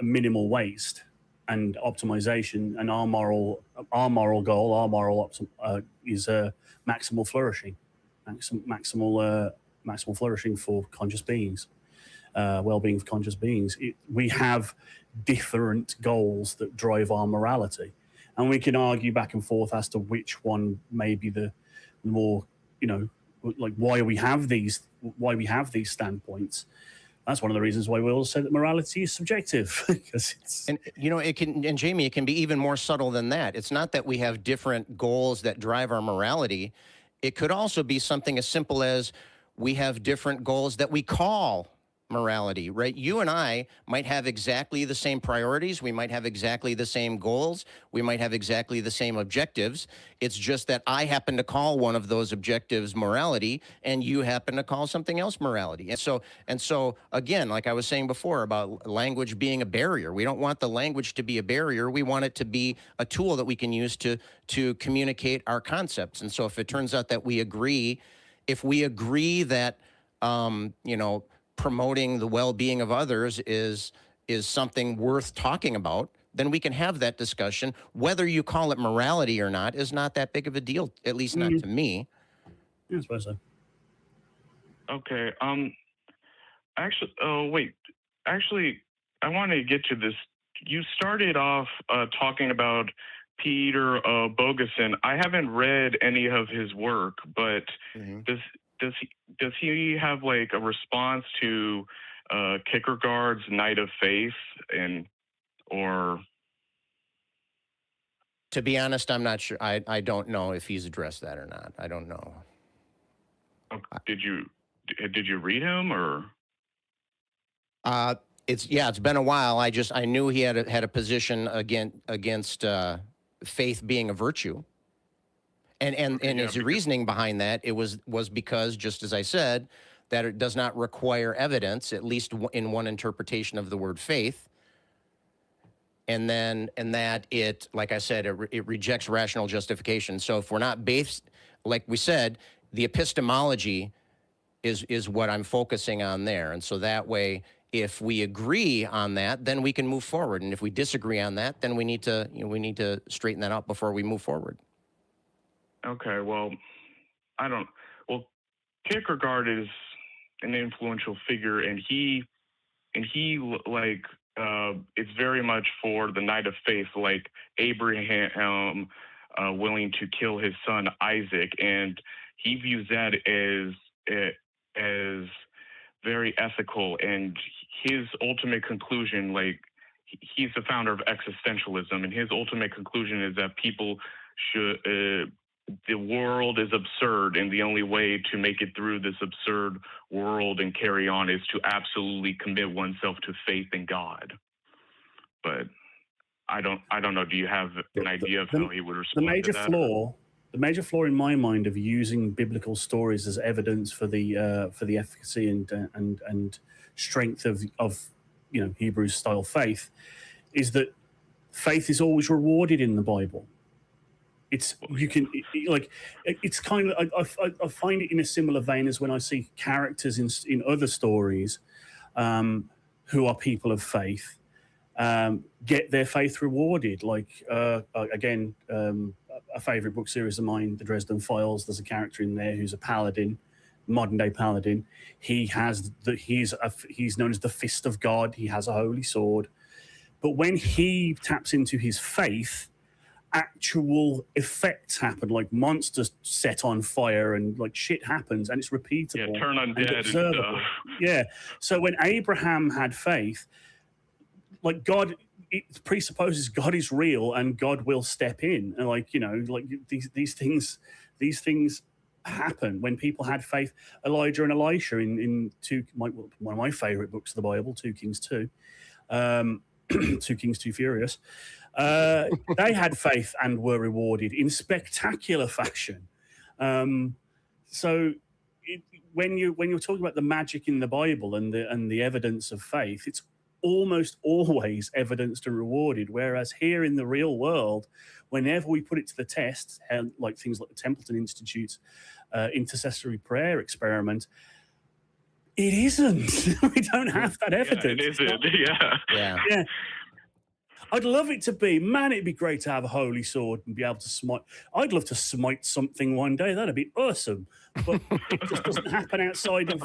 Speaker 2: minimal waste and optimization, and our moral goal, is maximal flourishing, maximal flourishing for conscious beings, well-being for conscious beings. We have different goals that drive our morality, and we can argue back and forth as to which one may be the more, like why we have these standpoints. That's one of the reasons why we all say that morality is subjective. Because it's...
Speaker 1: And Jamie, it can be even more subtle than that. It's not that we have different goals that drive our morality. It could also be something as simple as we have different goals that we call morality, right? You and I might have exactly the same priorities. We might have exactly the same goals. We might have exactly the same objectives. It's just that I happen to call one of those objectives morality, and you happen to call something else morality. And so again, like I was saying before about language being a barrier, we don't want the language to be a barrier. We want it to be a tool that we can use to communicate our concepts. And so if it turns out that if we agree that, promoting the well-being of others is something worth talking about, then we can have that discussion. Whether you call it morality or not is not that big of a deal, at least not to me.
Speaker 2: Yeah, I suppose so.
Speaker 3: Okay. Actually, I wanted to get to this. You started off talking about Peter Bogason. I haven't read any of his work, but does he have like a response to Kierkegaard's Night of Faith, or?
Speaker 1: To be honest, I'm not sure. I don't know if he's addressed that or not. I don't know.
Speaker 3: Did you read him, or?
Speaker 1: It's been a while. I knew he had a position against faith being a virtue. And his reasoning behind that, it was because, just as I said, that it does not require evidence, at least in one interpretation of the word faith. And that it, like I said, it rejects rational justification. So if we're not based, like we said, the epistemology is what I'm focusing on there. And so that way, if we agree on that, then we can move forward. And if we disagree on that, then we need to straighten that out before we move forward.
Speaker 3: Okay, well, Kierkegaard is an influential figure, and he like it's very much for the knight of faith, like Abraham willing to kill his son Isaac, and he views that as very ethical. And his ultimate conclusion, like he's the founder of existentialism, and his ultimate conclusion is that people should. The world is absurd, and the only way to make it through this absurd world and carry on is to absolutely commit oneself to faith in God. But I don't know. Do you have an idea of how he would respond to that?
Speaker 2: The major flaw in my mind of using biblical stories as evidence for the efficacy and strength of Hebrews style faith is that faith is always rewarded in the Bible. It's kind of I find it in a similar vein as when I see characters in other stories who are people of faith get their faith rewarded. Like again, a favorite book series of mine, The Dresden Files. There's a character in there who's a paladin, modern day paladin. He's known as the Fist of God. He has a holy sword, but when he taps into his faith, actual effects happen, like monsters set on fire and like shit happens, and it's repeatable.
Speaker 3: Yeah, turn undead and stuff.
Speaker 2: Yeah. So when Abraham had faith, like God, it presupposes God is real and God will step in, and like these things happen when people had faith. Elijah and Elisha in one of my favorite books of the Bible, 2 Kings 2, 2 Kings 2 Furious. They had faith and were rewarded in spectacular fashion. So when you're talking about the magic in the Bible and the evidence of faith, it's almost always evidenced and rewarded. Whereas here in the real world, whenever we put it to the test, like things like the Templeton Institute's intercessory prayer experiment, it isn't. We don't have that evidence.
Speaker 3: Yeah, it isn't.
Speaker 2: Yeah. I'd love it to be. Man, it'd be great to have a holy sword and be able to smite. I'd love to smite something one day. That'd be awesome. But it just doesn't happen outside of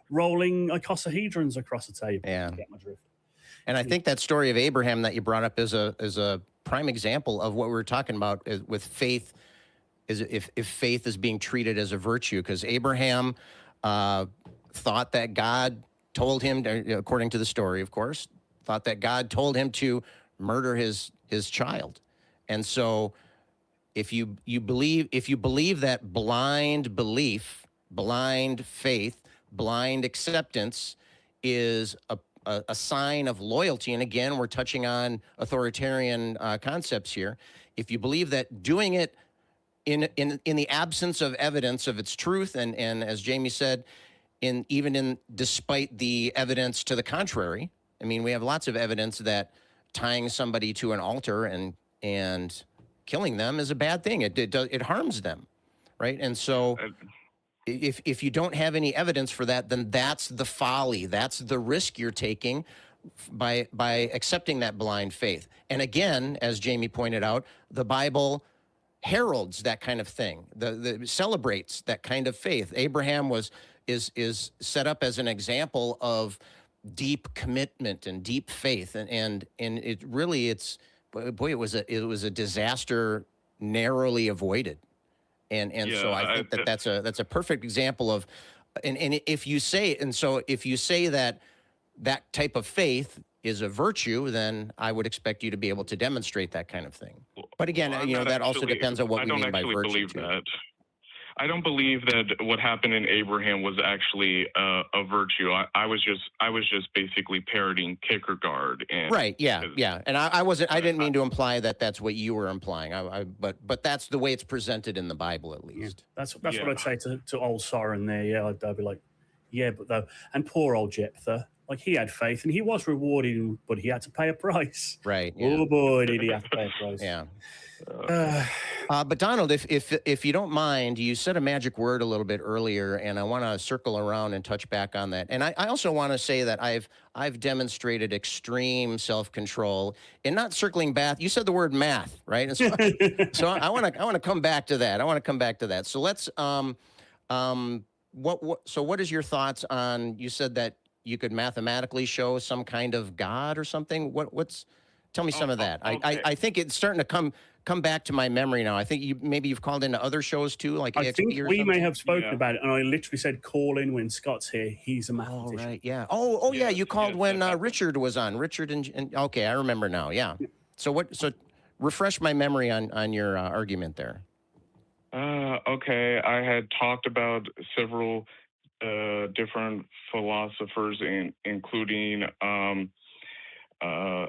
Speaker 2: rolling icosahedrons across a table.
Speaker 1: Yeah.
Speaker 2: Get my drift.
Speaker 1: And I think that story of Abraham that you brought up is a prime example of what we were talking about with faith. Is if faith is being treated as a virtue, because Abraham thought that God told him, according to the story, of course, thought that God told him to murder his child. And so if you believe that blind belief, blind faith, blind acceptance is a sign of loyalty, and again, we're touching on authoritarian concepts here. If you believe that doing it in the absence of evidence of its truth, and as Jamie said, despite the evidence to the contrary, I mean, we have lots of evidence that tying somebody to an altar and killing them is a bad thing. It harms them, right? And so if you don't have any evidence for that, then that's the folly. That's the risk you're taking by accepting that blind faith. And again, as Jamie pointed out, the Bible heralds that kind of thing. The celebrates that kind of faith. Abraham is set up as an example of deep commitment and deep faith, and it really it was a disaster narrowly avoided, and so I think that's a perfect example of, and if you say that type of faith is a virtue, then I would expect you to be able to demonstrate that kind of thing. But again, that also depends on what we mean by virtue.
Speaker 3: I don't believe that what happened in Abraham was actually a virtue. I was just basically parroting Kierkegaard. And
Speaker 1: right. Yeah. And I didn't mean to imply that that's what you were implying. But that's the way it's presented in the Bible, at least.
Speaker 2: Yeah, that's what I'd say to old Soren there. Yeah, I'd be like, yeah, but though, and poor old Jephthah, like he had faith and he was rewarded, but he had to pay a price.
Speaker 1: Right.
Speaker 2: Yeah. Oh boy, did he have to pay a price.
Speaker 1: Yeah. But Donald, if you don't mind, you said a magic word a little bit earlier, and I want to circle around and touch back on that. And I also want to say that I've demonstrated extreme self-control in not circling back. You said the word math, right? And so I want to come back to that. So let's so what is your thoughts on? You said that you could mathematically show some kind of God or something? Tell me some of that.
Speaker 3: Okay.
Speaker 1: I think it's starting to come back to my memory now. I think you've called into other shows too, like
Speaker 2: I think
Speaker 1: EXP or
Speaker 2: we
Speaker 1: something.
Speaker 2: may have spoken
Speaker 3: Yeah.
Speaker 2: about it, and I literally said call in when Scott's here. He's a
Speaker 1: Oh,
Speaker 2: mathematician.
Speaker 1: right, yeah. Oh, yeah.
Speaker 3: Yes,
Speaker 1: You called
Speaker 3: yes,
Speaker 1: when
Speaker 3: that happened.
Speaker 1: Richard was on. Richard and okay, I remember now. Yeah. So refresh my memory on your argument there.
Speaker 3: Okay, I had talked about several different philosophers, including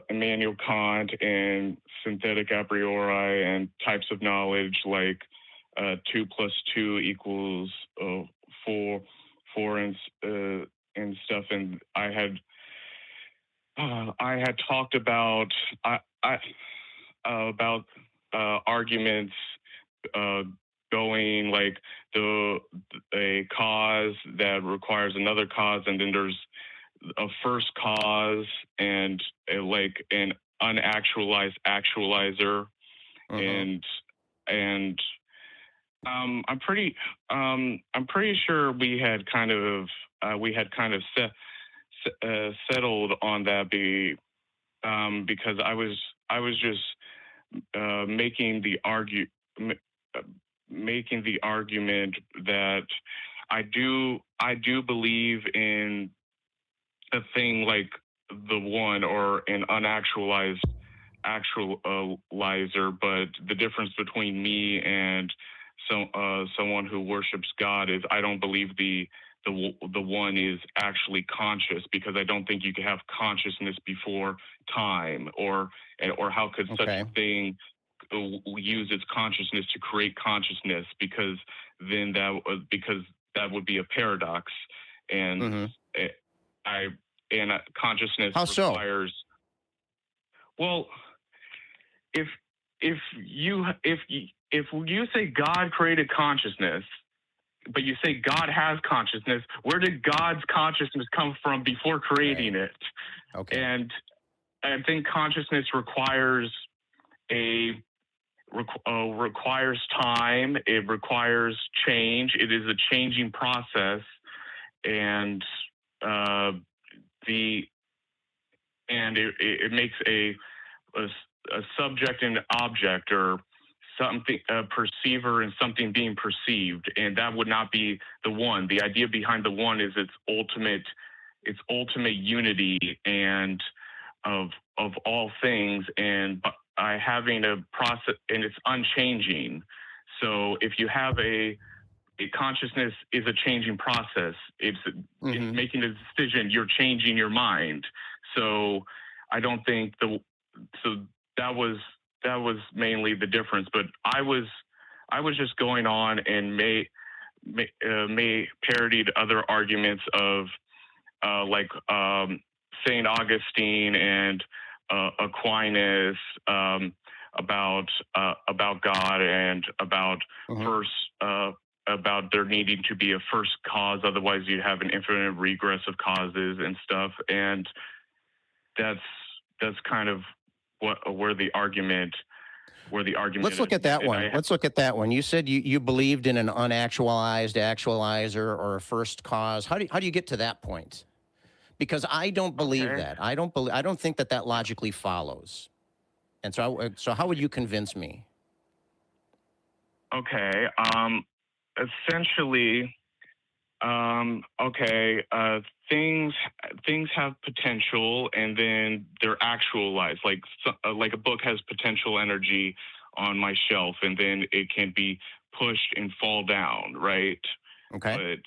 Speaker 3: Immanuel Kant and synthetic a priori and types of knowledge like 2 + 2 = 4 and stuff. And I had talked about about arguments going like a cause that requires another cause, and then there's a first cause and like an unactualized actualizer, and I'm pretty sure we had kind of settled on that because I was just making the argument that I do believe in a thing like the one or an unactualized actualizer, but the difference between me and someone who worships God is I don't believe the one is actually conscious, because I don't think you can have consciousness before time, or how could such a thing use its consciousness to create consciousness, because then that would be a paradox, and consciousness
Speaker 1: How so?
Speaker 3: requires. Well, if you say God created consciousness, but you say God has consciousness, where did God's consciousness come from before creating it?
Speaker 1: Okay.
Speaker 3: And I think consciousness requires requires time. It requires change. It is a changing process, and it makes a subject and object, or something, a perceiver and something being perceived, and that would not be the one. The idea behind the one is its ultimate unity and of all things, and by having a process, and it's unchanging. So if you have a consciousness is a changing process. It's making a decision. You're changing your mind. So I don't think that was mainly the difference. But I was just going on and parodied other arguments of like Saint Augustine and Aquinas about God, and about about there needing to be a first cause, otherwise you'd have an infinite regress of causes and stuff. And that's kind of where the argument.
Speaker 1: Let's look at that one. Let's look at that one. You said you believed in an unactualized actualizer or a first cause. How do you get to that point? Because I don't believe that. I don't think that logically follows. And so how would you convince me?
Speaker 3: Okay. Essentially, things have potential, and then they're actualized. Like a book has potential energy on my shelf, and then it can be pushed and fall down, right?
Speaker 1: Okay.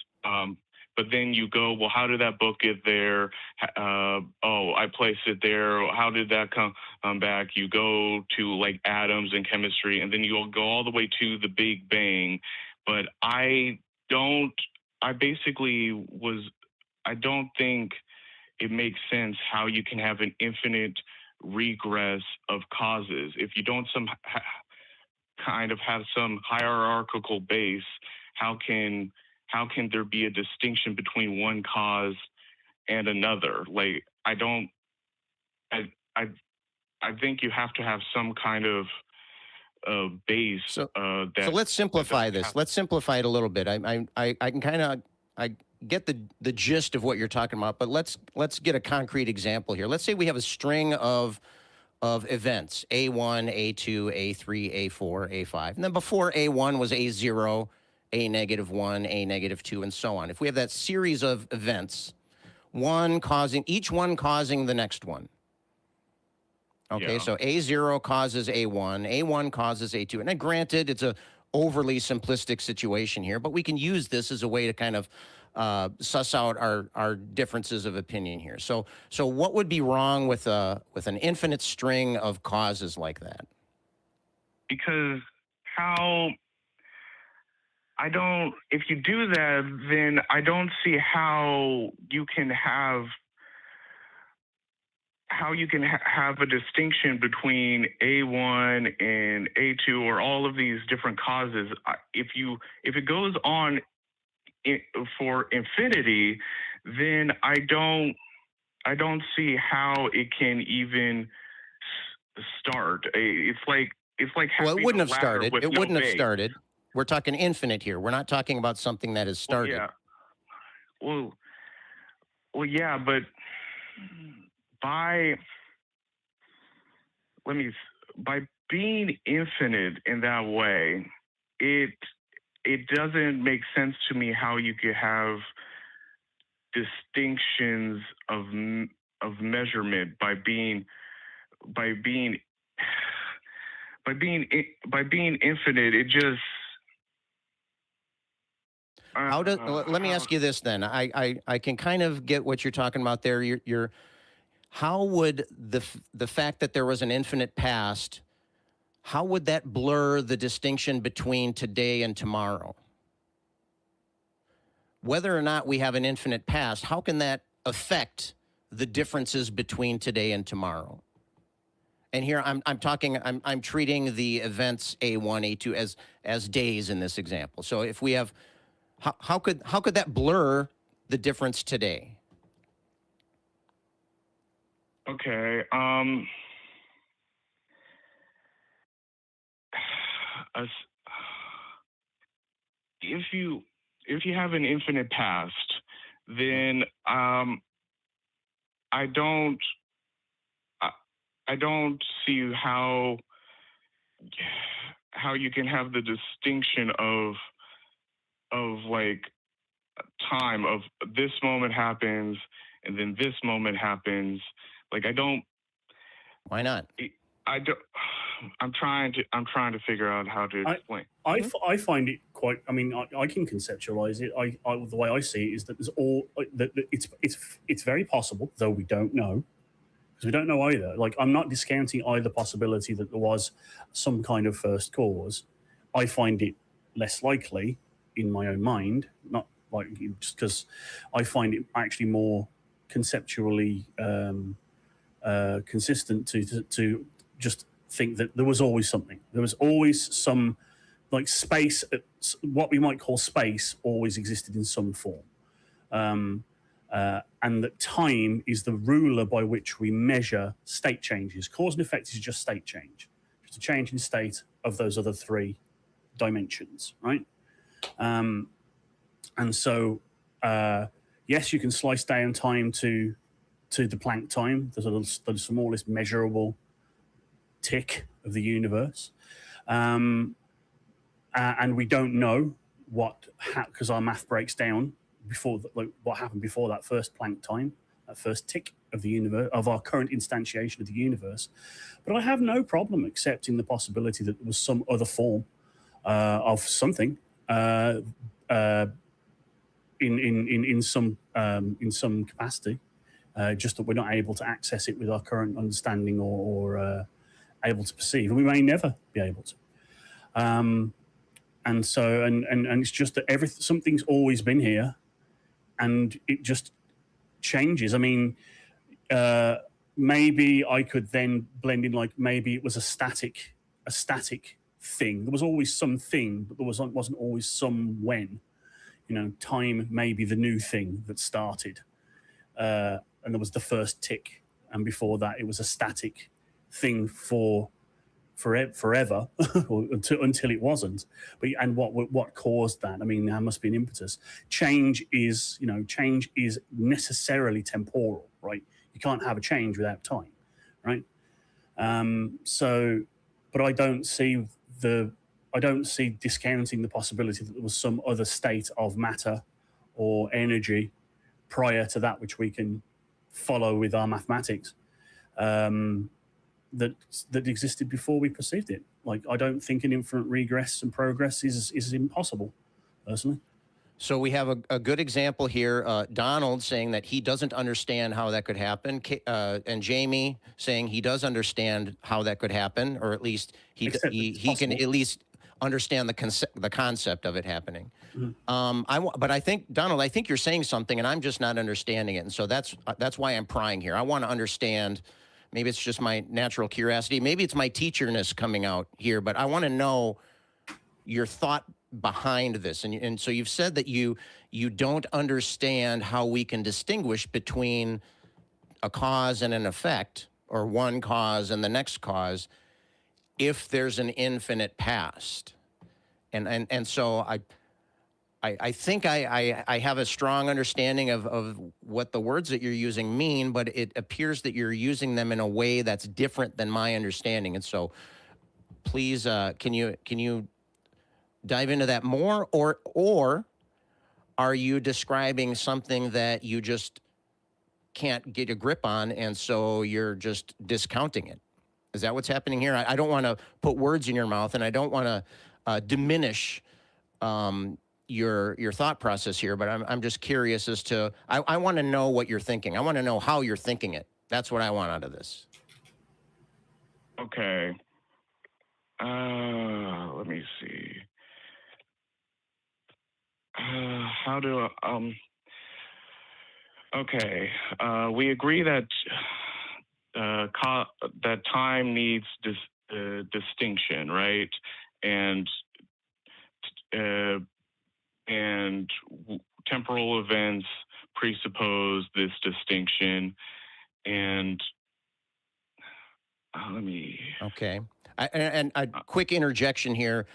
Speaker 3: But then you go, well, how did that book get there? I placed it there. How did that come back? You go to like atoms and chemistry, and then you'll go all the way to the Big Bang. But I don't think it makes sense how you can have an infinite regress of causes. If you don't kind of have some hierarchical base, how can there be a distinction between one cause and another? Like, I think you have to have some kind of base. So
Speaker 1: let's simplify this. Let's simplify it a little bit. I can kind of get the gist of what you're talking about, but let's get a concrete example here. Let's say we have a string of events, A1, A2, A3, A4, A5. And then before A1 was A0, A-1, A-2, and so on. If we have that series of events, each one causing the next one. Okay, so A0 causes A1, A1 causes A2. And then granted, it's a overly simplistic situation here, but we can use this as a way to kind of suss out our differences of opinion here. So what would be wrong with an infinite string of causes like that?
Speaker 3: Because if you do that, then I don't see how you can have a distinction between A1 and A2 or all of these different causes. If it goes on for infinity, then I don't see how it can even start. It's like
Speaker 1: Well, it wouldn't have started.
Speaker 3: It
Speaker 1: wouldn't have started. We're talking infinite here. We're not talking about something that has started.
Speaker 3: Well, yeah, but by being infinite in that way, it doesn't make sense to me how you could have distinctions of measurement by being infinite. It just
Speaker 1: let me ask you this then. I can kind of get what you're talking about there. How would the fact that there was an infinite past, how would that blur the distinction between today and tomorrow? Whether or not we have an infinite past, how can that affect the differences between today and tomorrow? And here I'm treating the events A1, A2 as days in this example. So if we have, how could that blur the difference today?
Speaker 3: Okay. If you have an infinite past, then I don't see how you can have the distinction of like time of this moment happens and then this moment happens. Like I don't.
Speaker 1: Why not?
Speaker 3: I don't. I'm trying to figure out how to explain.
Speaker 2: I find it quite. I mean, I can conceptualize it. The way I see it is that it's very possible, though we don't know, because we don't know either. Like I'm not discounting either possibility that there was some kind of first cause. I find it less likely in my own mind, not like just because I find it actually more conceptually consistent to just think that there was always something. There was always some, like space, what we might call space, always existed in some form. And that time is the ruler by which we measure state changes. Cause and effect is just state change. Just a change in state of those other three dimensions, right? And so, yes, you can slice down time to the Planck time, the smallest measurable tick of the universe. And we don't know because our math breaks down before what happened before that first Planck time, that first tick of the universe, of our current instantiation of the universe. But I have no problem accepting the possibility that there was some other form of something in some capacity, just that we're not able to access it with our current understanding or able to perceive, and we may never be able to. And so, and it's just that something's always been here, and it just changes. I mean, maybe I could then blend in, like maybe it was a static thing. There was always something, but there wasn't always some when. You know, time may be the new thing that started, and there was the first tick, and before that, it was a static thing for forever or until it wasn't. But and what caused that? I mean, there must be an impetus. Change is necessarily temporal, right? You can't have a change without time, right? But I don't see discounting the possibility that there was some other state of matter or energy prior to that which we can follow with our mathematics. That existed before we perceived it. Like, I don't think an infinite regress and progress is impossible, personally.
Speaker 1: So we have a good example here. Donald saying that he doesn't understand how that could happen, and Jamie saying he does understand how that could happen, or at least he can at least understand the concept of it happening. Mm-hmm. But I think, Donald, I think you're saying something, and I'm just not understanding it, and so that's why I'm prying here. I want to understand. Maybe it's just my natural curiosity. Maybe it's my teacherness coming out here, but I want to know your thought behind this. And so you've said that you don't understand how we can distinguish between a cause and an effect, or one cause and the next cause, if there's an infinite past. And so I think I have a strong understanding of what the words that you're using mean, but it appears that you're using them in a way that's different than my understanding. And so please, can you dive into that more, or are you describing something that you just can't get a grip on, and so you're just discounting it? Is that what's happening here? I don't want to put words in your mouth, and I don't want to diminish your thought process here, but I'm just curious as to, I want to know what you're thinking. I want to know how you're thinking it. That's what I want out of this.
Speaker 3: Okay. Let me see. How do okay. We agree that that time needs distinction, right? And temporal events presuppose this distinction. And let me.
Speaker 1: Okay. And a quick interjection here.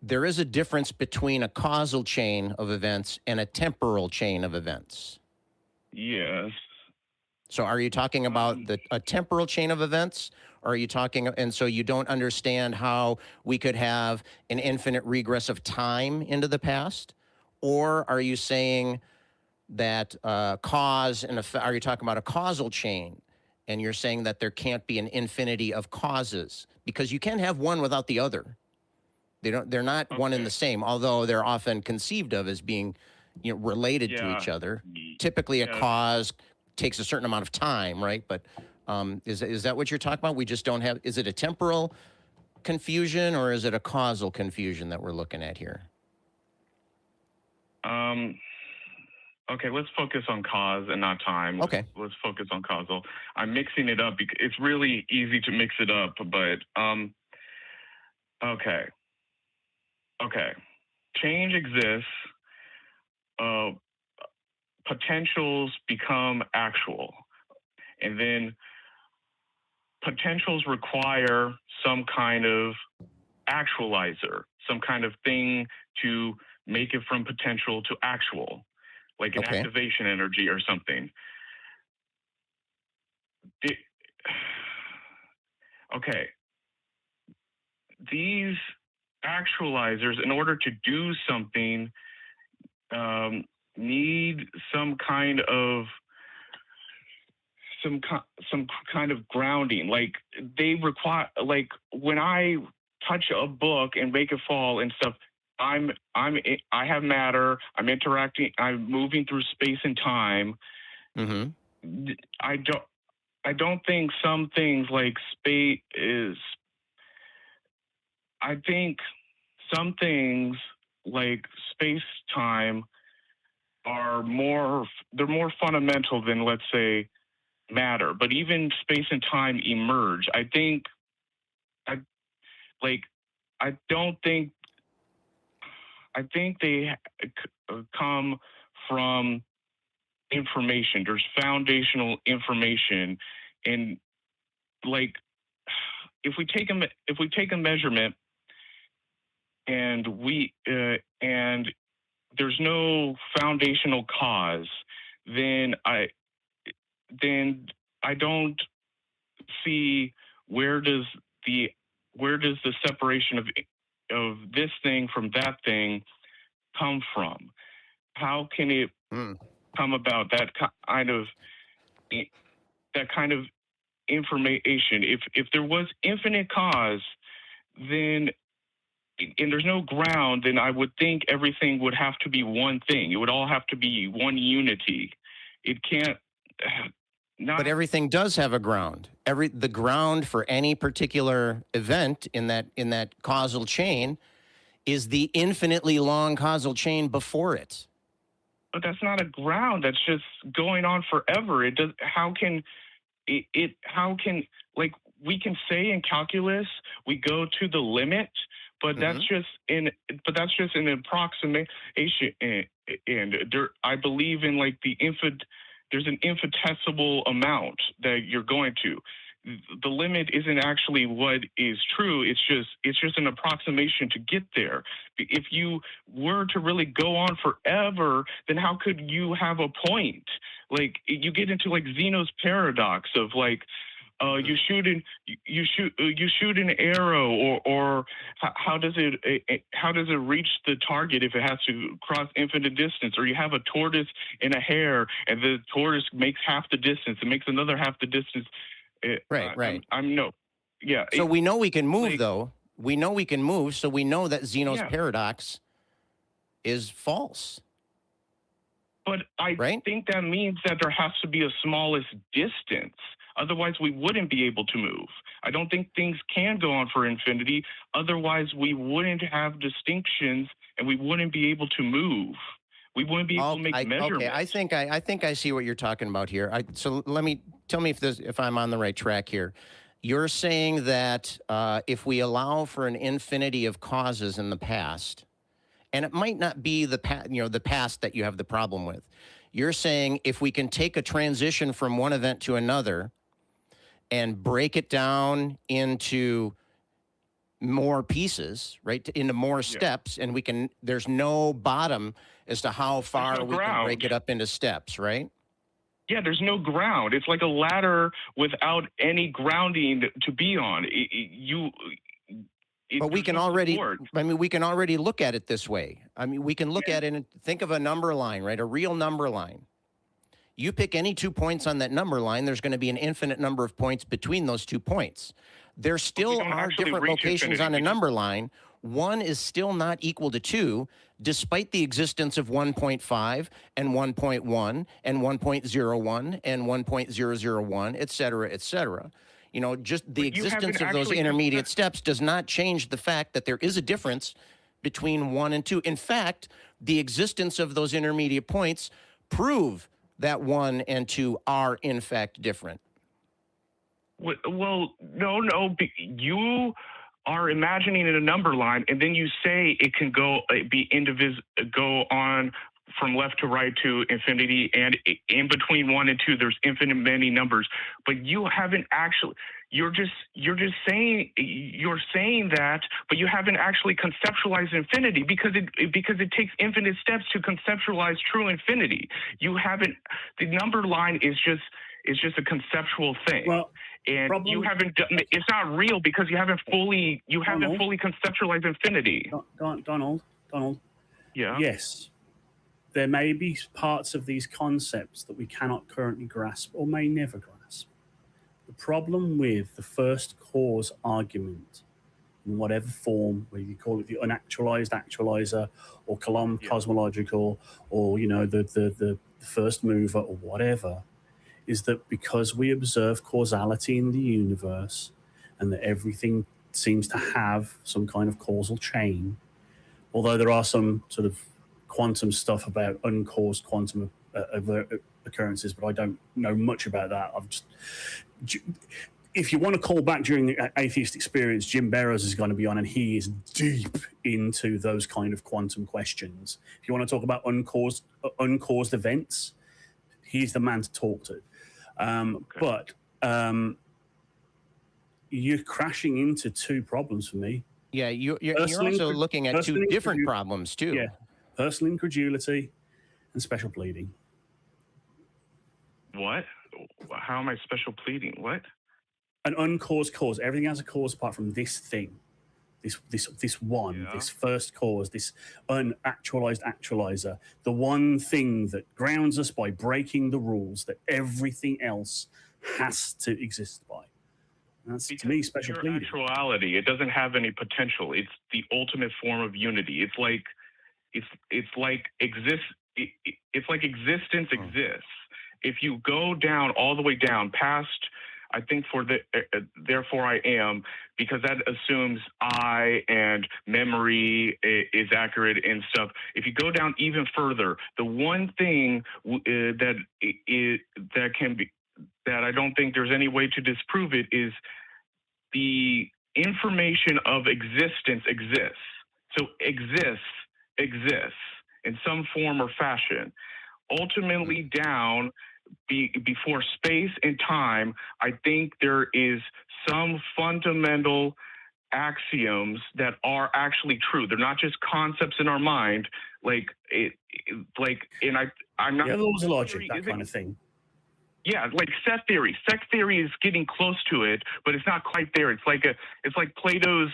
Speaker 1: There is a difference between a causal chain of events and a temporal chain of events.
Speaker 3: Yes.
Speaker 1: So are you talking about a temporal chain of events, or are you talking, and so you don't understand how we could have an infinite regress of time into the past? Or are you saying that cause and effect, are you talking about a causal chain, and you're saying that there can't be an infinity of causes? Because you can have one without the other. They're not one and the same, although they're often conceived of as being, related to each other. Typically, a cause takes a certain amount of time, right? But is that what you're talking about? We just don't have. Is it a temporal confusion, or is it a causal confusion that we're looking at here?
Speaker 3: Okay, let's focus on cause and not time.
Speaker 1: Okay.
Speaker 3: Let's focus on causal. I'm mixing it up because it's really easy to mix it up, but okay. Okay. Change exists. Potentials become actual. And then potentials require some kind of actualizer, some kind of thing to make it from potential to actual, like an activation energy or something. Okay. These actualizers, in order to do something, need some kind of grounding. Like, they require, like, when I touch a book and make it fall and stuff, I have matter. I'm interacting. I'm moving through space and time. Mm-hmm. I don't think some things like space is. I think some things like space-time are more fundamental than, let's say, matter. But even space and time emerge. I think they come from information. There's foundational information, and like, if we take a measurement and and there's no foundational cause, then I don't see where does the separation of this thing from that thing come from? How can it come about, that kind of information? If there was infinite cause, then, and there's no ground, then I would think everything would have to be one thing. It would all have to be one unity. It can't.
Speaker 1: But everything does have a ground. The ground for any particular event in that causal chain is the infinitely long causal chain before it.
Speaker 3: But that's not a ground. That's just going on forever. It does. How can it? How can, like, we can say in calculus we go to the limit, but that's just an approximation. And there, I believe in, like, there's an infinitesimal amount that you're going to. The limit isn't actually what is true. It's just an approximation to get there. If you were to really go on forever, then how could you have a point? Like, you get into, like, Zeno's paradox of, like, you shoot an arrow, or how does it reach the target if it has to cross infinite distance? Or you have a tortoise and a hare, and the tortoise makes half the distance, it makes another half the distance.
Speaker 1: Right.
Speaker 3: Yeah.
Speaker 1: So we know we can move, though. We know we can move, so we know that Zeno's paradox is false.
Speaker 3: But I think that means that there has to be a smallest distance. Otherwise, we wouldn't be able to move. I don't think things can go on for infinity. Otherwise, we wouldn't have distinctions, and we wouldn't be able to move. We wouldn't be able to make measurements.
Speaker 1: Okay, I think I see what you're talking about here. So tell me if I'm on the right track here. You're saying that if we allow for an infinity of causes in the past, and it might not be the past that you have the problem with. You're saying if we can take a transition from one event to another and break it down into more pieces, right, into more steps, and there's no bottom as to how far we can break it up into steps, right?
Speaker 3: Yeah, there's no ground. It's like a ladder without any grounding to be on.
Speaker 1: But we can already look at it this way. I mean, we can look at it and think of a number line, right? A real number line. You pick any 2 points on that number line, there's going to be an infinite number of points between those 2 points. There still are different locations on a number line. One is still not equal to 2, despite the existence of 1.5 and 1.1 and 1.01 and 1.001, et cetera, et cetera. You know, just the existence of those intermediate steps does not change the fact that there is a difference between 1 and 2. In fact, the existence of those intermediate points prove that 1 and 2 are, in fact, different.
Speaker 3: Well, no. You are imagining in a number line, and then you say it can go on from left to right to infinity, and in between 1 and 2, there's infinite many numbers. But you haven't actually. You're saying that, but you haven't actually conceptualized infinity because it takes infinite steps to conceptualize true infinity. You haven't. The number line is just a conceptual thing. Well, and you haven't done. It's not real because you haven't fully conceptualized infinity.
Speaker 2: Donald.
Speaker 3: Yeah.
Speaker 2: Yes. There may be parts of these concepts that we cannot currently grasp or may never grasp. The problem with the first cause argument, in whatever form, whether you call it the unactualized actualizer or cosmological, or the first mover or whatever, is that because we observe causality in the universe and that everything seems to have some kind of causal chain, although there are some sort of quantum stuff about uncaused quantum occurrences, but I don't know much about that. If you want to call back during the Atheist Experience, Jim Barrows is going to be on, and he is deep into those kind of quantum questions. If you want to talk about uncaused events, he's the man to talk to. But you're crashing into two problems for me.
Speaker 1: Yeah, you're also looking at two different problems too.
Speaker 2: Yeah, personal incredulity and special pleading.
Speaker 3: What? How am I special pleading? What?
Speaker 2: An uncaused cause. Everything has a cause apart from this thing. This one, this first cause, this unactualized actualizer, the one thing that grounds us by breaking the rules that everything else has to exist by. And that's, to me, special pleading.
Speaker 3: Actuality, it doesn't have any potential. It's the ultimate form of unity. It's like existence exists. If you go down all the way down past, I think therefore I am, because that assumes I and memory is accurate and stuff. If you go down even further, the one thing that I don't think there's any way to disprove it is the information of existence exists. So exists in some form or fashion. Ultimately down before space and time, I think there is some fundamental axioms that are actually true. They're not just concepts in our mind, I'm not.
Speaker 2: Yeah, laws of logic, that kind of thing.
Speaker 3: Yeah, like set theory. Set theory is getting close to it, but it's not quite there. It's like Plato's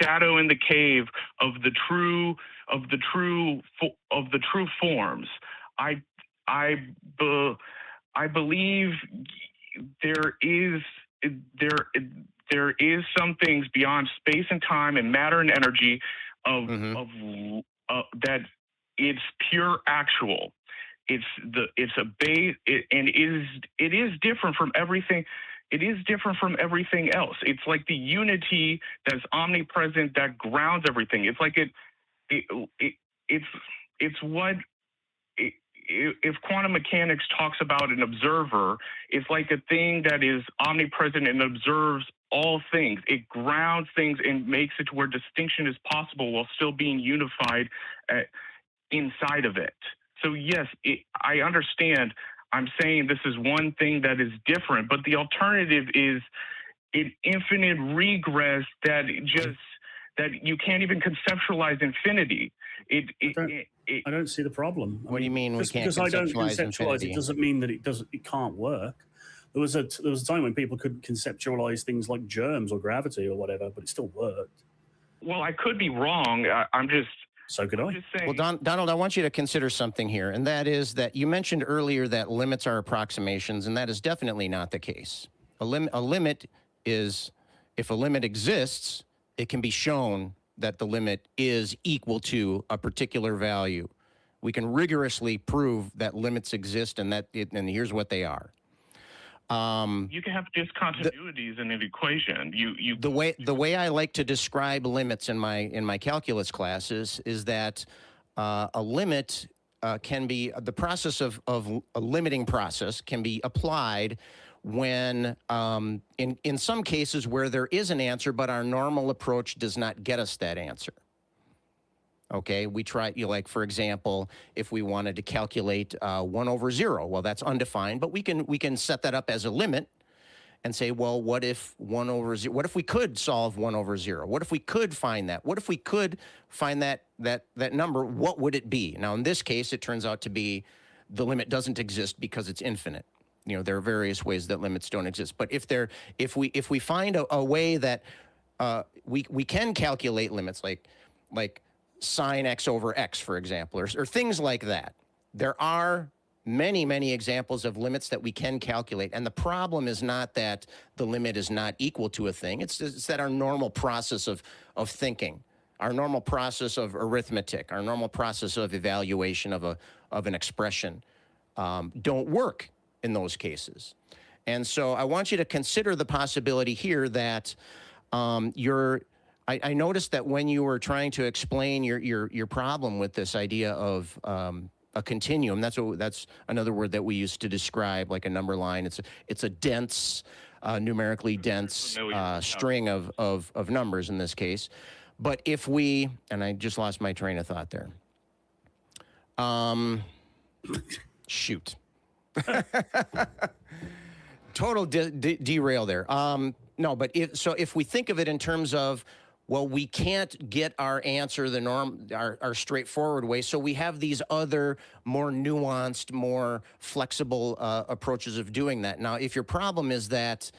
Speaker 3: shadow in the cave of the true forms. I believe there is some things beyond space and time and matter and energy that it's pure actual. It is different from everything. It is different from everything else. It's like the unity that's omnipresent that grounds everything. It's like if quantum mechanics talks about an observer, it's like a thing that is omnipresent and observes all things. It grounds things and makes it to where distinction is possible while still being unified inside of it. So yes, I understand. I'm saying this is one thing that is different, but the alternative is an infinite regress that you can't even conceptualize infinity.
Speaker 2: I don't see the problem.
Speaker 1: What do you mean we can't
Speaker 2: because I don't conceptualize
Speaker 1: infinity?
Speaker 2: it doesn't mean that it can't work. There was a time when people could conceptualize things like germs or gravity or whatever, but it still worked.
Speaker 3: Well, I could be wrong.
Speaker 2: So could I.
Speaker 1: Well, Donald, I want you to consider something here, and that is that you mentioned earlier that limits are approximations, and that is definitely not the case. A limit is, if a limit exists, it can be shown that the limit is equal to a particular value. We can rigorously prove that limits exist, and here's what they are.
Speaker 3: You can have discontinuities in an equation.
Speaker 1: The way I like to describe limits in my calculus classes is that a limit can be the process of a limiting process can be applied when in some cases where there is an answer, but our normal approach does not get us that answer. Okay, we try, for example, if we wanted to calculate 1 over 0, well, that's undefined, but we can set that up as a limit and say, well, what if 1 over 0, what if we could solve 1 over 0? What if we could find that? What if we could find that number, what would it be? Now, in this case, it turns out to be the limit doesn't exist because it's infinite. There are various ways that limits don't exist. But if we find a way that we can calculate limits like sine x over x, for example, or things like that. There are many, many examples of limits that we can calculate. And the problem is not that the limit is not equal to a thing. It's that our normal process of thinking, our normal process of arithmetic, our normal process of evaluation of an expression don't work in those cases. And so I want you to consider the possibility here that I noticed that when you were trying to explain your problem with this idea of a continuum, that's another word that we use to describe like a number line. It's a dense, numerically dense string of numbers in this case. But if we, and I just lost my train of thought there. Shoot. Total derail there. No, but if we think of it in terms of, well, we can't get our answer the norm, our straightforward way, so we have these other more nuanced, more flexible approaches of doing that. Now, if your problem is that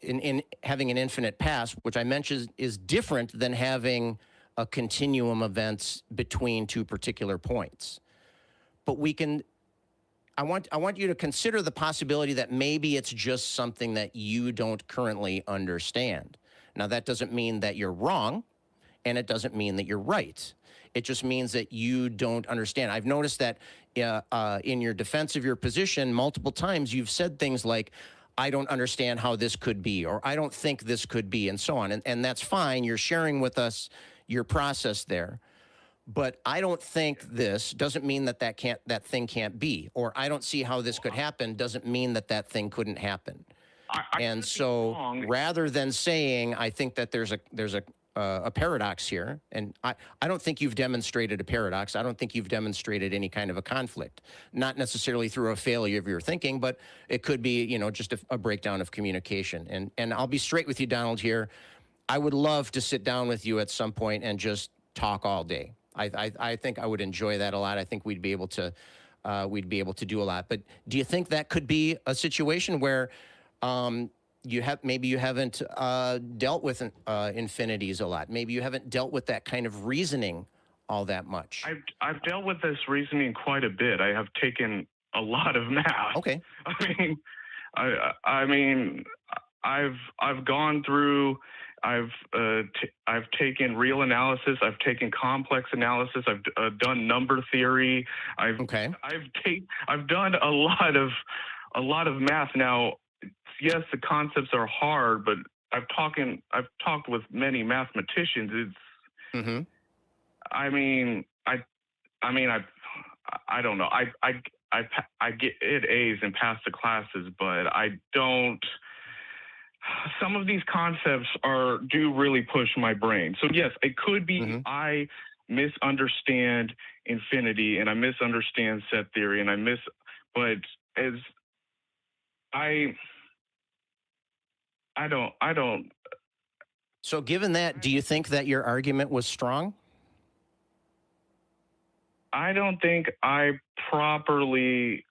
Speaker 1: in having an infinite past, which I mentioned is different than having a continuum of events between two particular points, but we can. I want you to consider the possibility that maybe it's just something that you don't currently understand. Now, that doesn't mean that you're wrong, and it doesn't mean that you're right. It just means that you don't understand. I've noticed that in your defense of your position, multiple times you've said things like, I don't understand how this could be, or I don't think this could be, and so on. And that's fine. You're sharing with us your process there. But I don't think this doesn't mean that that thing can't be, or I don't see how this could happen doesn't mean that that thing couldn't happen. And so rather than saying, I think that there's a paradox here, and I don't think you've demonstrated a paradox. I don't think you've demonstrated any kind of a conflict, not necessarily through a failure of your thinking, but it could be, just a breakdown of communication. And I'll be straight with you, Donald, here. I would love to sit down with you at some point and just talk all day. I think I would enjoy that a lot. I think we'd be able to do a lot. But do you think that could be a situation where you haven't dealt with infinities a lot? Maybe you haven't dealt with that kind of reasoning all that much.
Speaker 3: I've dealt with this reasoning quite a bit. I have taken a lot of math.
Speaker 1: Okay.
Speaker 3: I mean, I've gone through. I've taken real analysis. I've taken complex analysis. I've done number theory. I've done a lot of math. Now, yes, the concepts are hard, but I've talked with many mathematicians. It's. I don't know. I get A's and pass the classes, but I don't. Some of these concepts do really push my brain. So yes, it could be I misunderstand infinity and I misunderstand set theory but as I don't.
Speaker 1: So given that, do you think that your argument was strong?
Speaker 3: I don't think I properly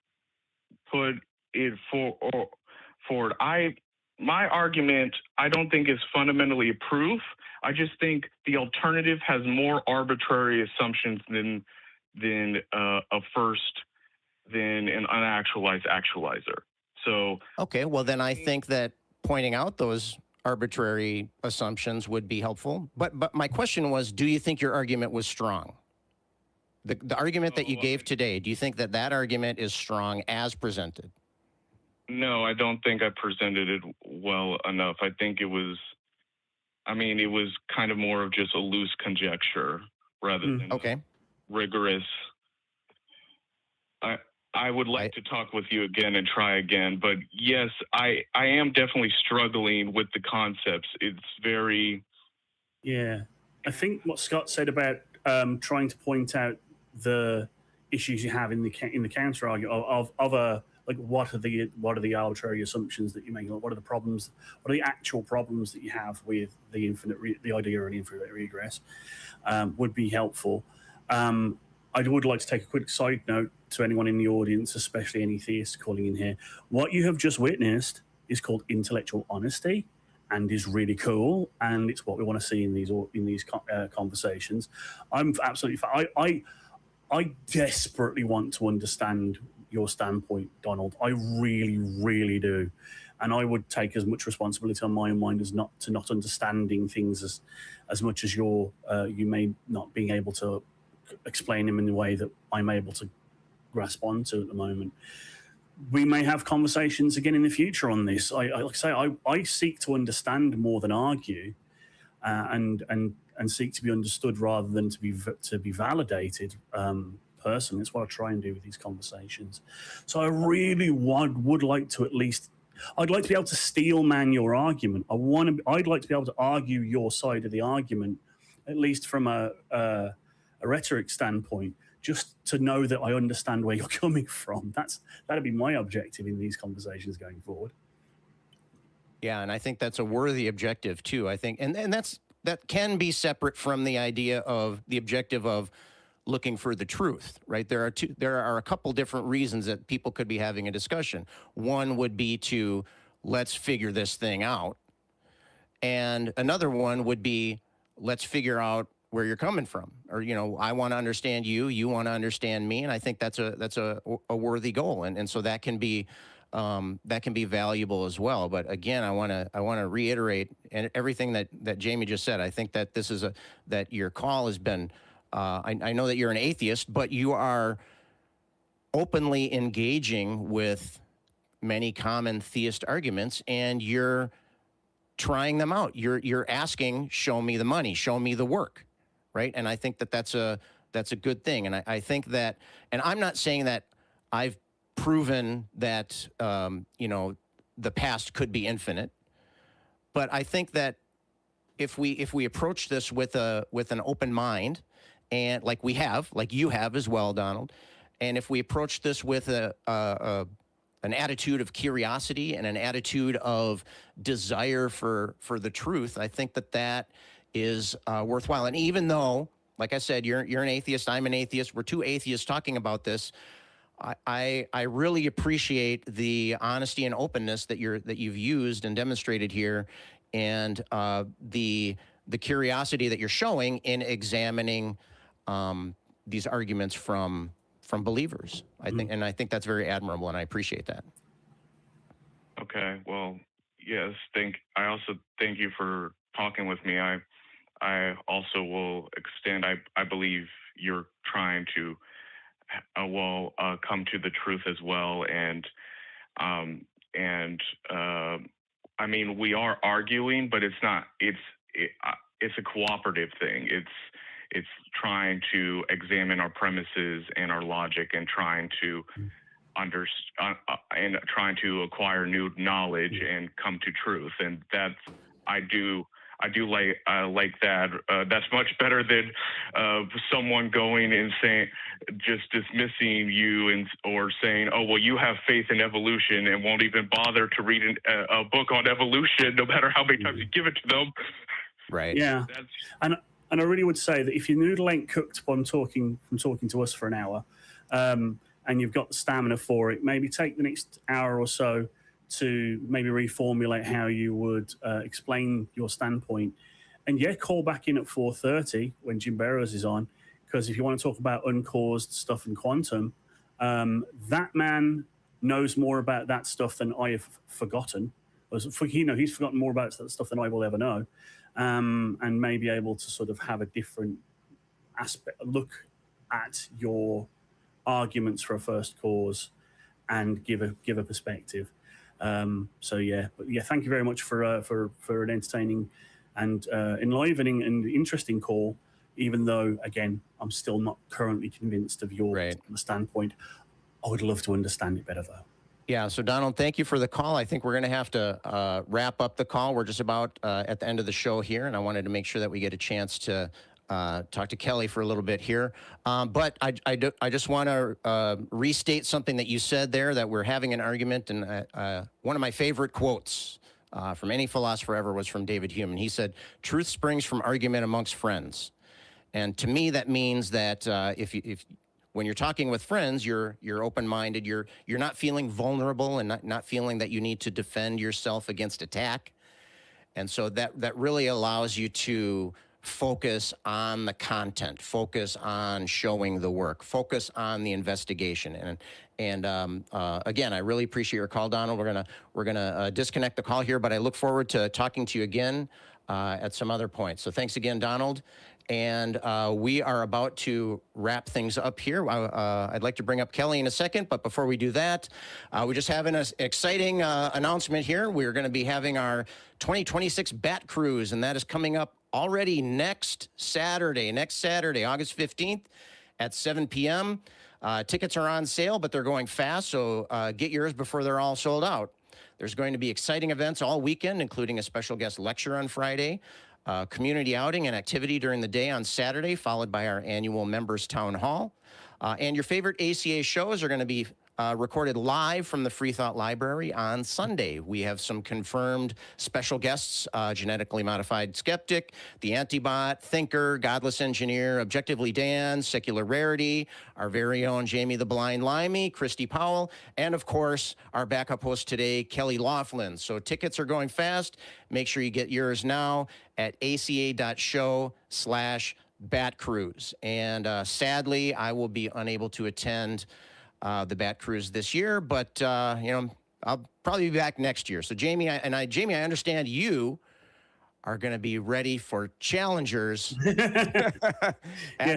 Speaker 3: put it forward. My argument, I don't think is fundamentally a proof. I just think the alternative has more arbitrary assumptions than an unactualized actualizer. So
Speaker 1: okay, well then I think that pointing out those arbitrary assumptions would be helpful. But my question was, do you think your argument was strong? The argument that you gave today, do you think that argument is strong as presented?
Speaker 3: No, I don't think I presented it well enough. I think it was kind of more of just a loose conjecture rather than rigorous. I would like to talk with you again and try again, but yes, I am definitely struggling with the concepts. It's very...
Speaker 2: Yeah. I think what Scott said about trying to point out the issues you have in the counter argument of what are the arbitrary assumptions that you make? What are the problems? What are the actual problems that you have with the idea of an infinite regress? Would be helpful. I would like to take a quick side note to anyone in the audience, especially any theists calling in here. What you have just witnessed is called intellectual honesty, and is really cool, and it's what we want to see in these conversations. I'm absolutely fine. I desperately want to understand your standpoint, Donald. I really, really do. And I would take as much responsibility on my own mind as not understanding things as much as you may not being able to explain them in the way that I'm able to grasp onto at the moment. We may have conversations again in the future on this. I seek to understand more than argue, and seek to be understood rather than to be validated. Personally, it's what I try and do with these conversations. So I really would like to I'd like to be able to steel man your argument. I'd like to be able to argue your side of the argument, at least from a rhetoric standpoint, just to know that I understand where you're coming from. That'd be my objective in these conversations going forward.
Speaker 1: Yeah, and I think that's a worthy objective too. I think, and that can be separate from the idea of the objective of looking for the truth, right? There are a couple different reasons that people could be having a discussion. One would be to let's figure this thing out, and another one would be let's figure out where you're coming from, or I want to understand you, you want to understand me, and I think that's a worthy goal, and so that can be valuable as well. But again, I want to reiterate and everything that Jamie just said. I think that that your call has been. I know that you're an atheist, but you are openly engaging with many common theist arguments, and you're trying them out. You're asking, show me the money, show me the work, right? And I think that's a good thing. And I think that, and I'm not saying that I've proven that the past could be infinite, but I think that if we approach this with an open mind, and like you have as well, Donald, and if we approach this with an attitude of curiosity and an attitude of desire for the truth, I think that is worthwhile. And even though, like I said, you're an atheist, I'm an atheist, we're two atheists talking about this, I really appreciate the honesty and openness that you've used and demonstrated here, and the curiosity that you're showing in examining these arguments from believers. I think that's very admirable, and I appreciate that.
Speaker 3: Okay. Well, yes. I also thank you for talking with me. I also will extend. I believe you're trying to come to the truth as well, and I mean, we are arguing, but it's not. It's a cooperative thing. It's trying to examine our premises and our logic, and trying to and trying to acquire new knowledge and come to truth. And that's I do like that. That's much better than someone going and saying, just dismissing you or saying, oh, well, you have faith in evolution, and won't even bother to read a book on evolution, no matter how many times you give it to them.
Speaker 1: Right.
Speaker 2: Yeah. And I really would say that if your noodle ain't cooked upon talking to us for an hour, and you've got the stamina for it, maybe take the next hour or so to maybe reformulate how you would explain your standpoint. And yeah, call back in at 4:30 when Jim Barrows is on, because if you want to talk about uncaused stuff in quantum, that man knows more about that stuff than I have forgotten. He's forgotten more about that stuff than I will ever know, and may be able to sort of have a different look at your arguments for a first cause and give a perspective. So yeah, but yeah, thank you very much for an entertaining and enlivening and interesting call. Even though, again, I'm still not currently convinced of your standpoint. I would love to understand it better, though.
Speaker 1: Yeah. So Donald, thank you for the call. I think we're going to have to wrap up the call. We're just about at the end of the show here, and I wanted to make sure that we get a chance to talk to Kelly for a little bit here. But I just want to restate something that you said there, that we're having an argument. And one of my favorite quotes from any philosopher ever was from David Hume. He said, "Truth springs from argument amongst friends." And to me, that means that if when you're talking with friends, you're open-minded, you're not feeling vulnerable, and not feeling that you need to defend yourself against attack. And so that really allows you to focus on the content, focus on showing the work, focus on the investigation. And again, I really appreciate your call, Donald. We're gonna disconnect the call here, but I look forward to talking to you again at some other point. So thanks again, Donald. And we are about to wrap things up here. I'd like to bring up Kelly in a second, but before we do that, we're just having an exciting announcement here. We're going to be having our 2026 Bat Cruise, and that is coming up already next Saturday, August 15th at 7 p.m. Tickets are on sale, but they're going fast, so get yours before they're all sold out. There's going to be exciting events all weekend, including a special guest lecture on Friday, community outing and activity during the day on Saturday, followed by our annual members town hall. And your favorite ACA shows are going to be recorded live from the Free Thought Library on Sunday. We have some confirmed special guests, genetically modified skeptic, the Antibot, Thinker, Godless Engineer, Objectively Dan, Secular Rarity, our very own Jamie the Blind Limey, Christy Powell, and of course, our backup host today, Kelly Laughlin. So tickets are going fast. Make sure you get yours now at aca.show/Bat Cruise. And sadly, I will be unable to attend the Bat Cruise this year, but I'll probably be back next year. So Jamie, I understand you are going to be ready for challengers at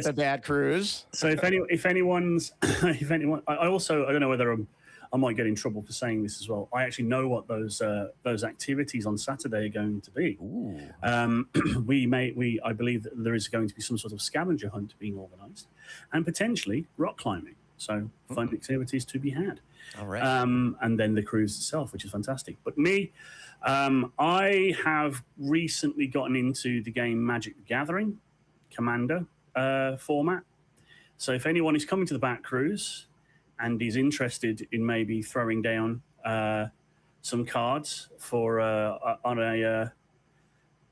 Speaker 1: the Bat Cruise.
Speaker 2: So if anyone, I don't know whether I might get in trouble for saying this as well. I actually know what those activities on Saturday are going to be. I believe that there is going to be some sort of scavenger hunt being organised, and potentially rock climbing. So fun activities to be had.
Speaker 1: All right.
Speaker 2: And then the cruise itself, which is fantastic. But me, I have recently gotten into the game Magic the Gathering Commander format. So if anyone is coming to the Bat Cruise and is interested in maybe throwing down some cards for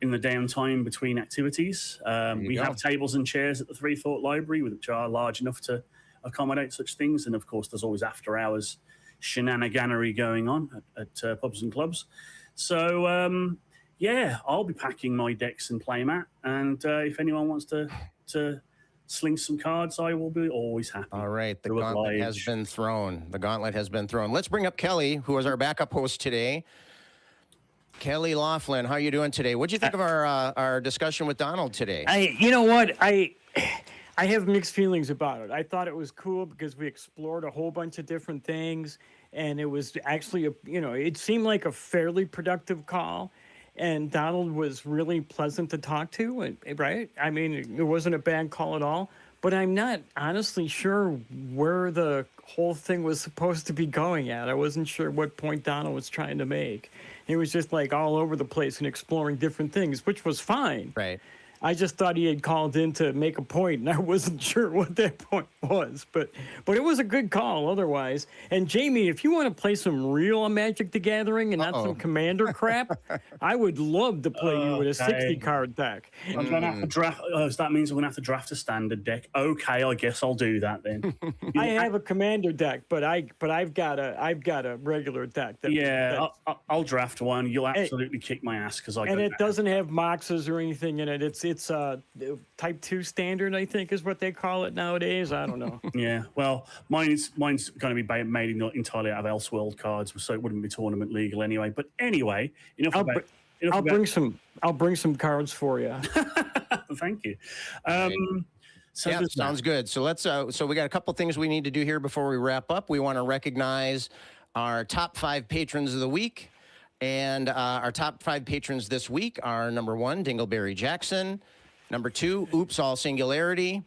Speaker 2: in the downtime between activities, we have tables and chairs at the Free Thought Library, which are large enough to accommodate such things. And of course, there's always after hours shenaniganery going on at pubs and clubs. So I'll be packing my decks and playmat. And if anyone wants to sling some cards, I will be always happy.
Speaker 1: All right, the gauntlet has been thrown. The gauntlet has been thrown. Let's bring up Kelly, who is our backup host today. Kelly Laughlin, how are you doing today? What did you think of our discussion with Donald today?
Speaker 4: You know what? I have mixed feelings about it. I thought it was cool because we explored a whole bunch of different things, and it was actually it seemed like a fairly productive call, and Donald was really pleasant to talk to, right? I mean, it wasn't a bad call at all, but I'm not honestly sure where the whole thing was supposed to be going at. I wasn't sure what point Donald was trying to make. It was just like all over the place and exploring different things, which was fine.
Speaker 1: Right.
Speaker 4: I just thought he had called in to make a point, and I wasn't sure what that point was. But it was a good call otherwise. And Jamie, if you want to play some real Magic the Gathering and not some Commander crap, I would love to play you with a 60-card deck.
Speaker 2: I'm going to have to draft. So that means I'm going to have to draft a standard deck. Okay, I guess I'll do that then.
Speaker 4: I have a Commander deck, but I've got a regular deck.
Speaker 2: I'll draft one. You'll absolutely kick my ass because
Speaker 4: it doesn't have Moxes or anything in it. It's Type 2 standard, I think, is what they call it nowadays. I don't know.
Speaker 2: Yeah, well, mine's going to be made entirely out of Elseworld cards, so it wouldn't be tournament legal anyway. But anyway,
Speaker 4: I'll bring some cards for you.
Speaker 2: Thank you.
Speaker 1: Sounds good. So let's. So we got a couple things we need to do here before we wrap up. We want to recognize our top 5 patrons of the week. And our top 5 patrons this week are number 1, Dingleberry Jackson. Number 2, Oops All Singularity.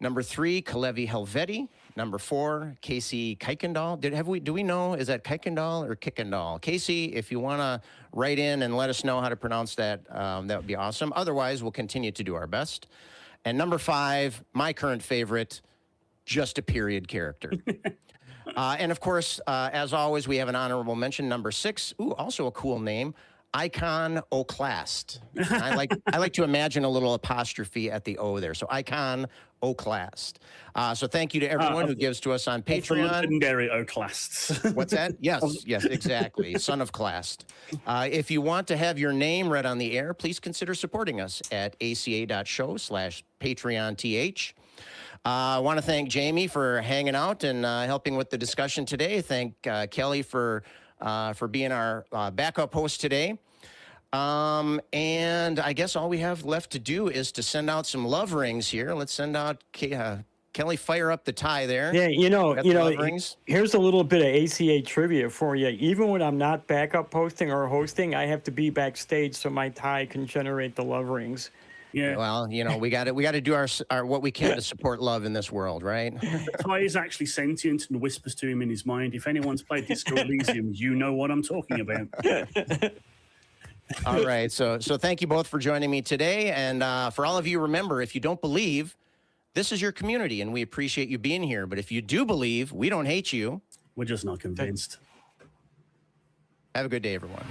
Speaker 1: Number 3, Kalevi Helveti. Number 4, Casey Kuykendall. Do we know, is that Kuykendall or Kickendall? Casey, if you want to write in and let us know how to pronounce that, that would be awesome. Otherwise, we'll continue to do our best. And number 5, my current favorite, Just a Period character. And of course, as always, we have an honorable mention, number 6. Ooh, also a cool name, Icon Oclast. I like to imagine a little apostrophe at the O there. So Icon Oclast. So thank you to everyone who gives to us on Patreon.
Speaker 2: Legendary Oclasts.
Speaker 1: What's that? Yes, exactly. Son of Clast. If you want to have your name read on the air, please consider supporting us at aca.show/PatreonTH. I want to thank Jamie for hanging out and helping with the discussion today. Thank Kelly for being our backup host today. And I guess all we have left to do is to send out some love rings here. Let's send out Kelly. Fire up the tie there.
Speaker 4: Yeah, here's a little bit of ACA trivia for you. Even when I'm not backup hosting or hosting, I have to be backstage so my tie can generate the love rings.
Speaker 2: Yeah.
Speaker 1: Well, we got to do our what we can to support love in this world, right?
Speaker 2: Ty is actually sentient and whispers to him in his mind. If anyone's played Disco Elysium, you know what I'm talking about.
Speaker 1: All right. So thank you both for joining me today. And for all of you, remember, if you don't believe, this is your community, and we appreciate you being here. But if you do believe, we don't hate you.
Speaker 2: We're just not convinced.
Speaker 1: Have a good day, everyone.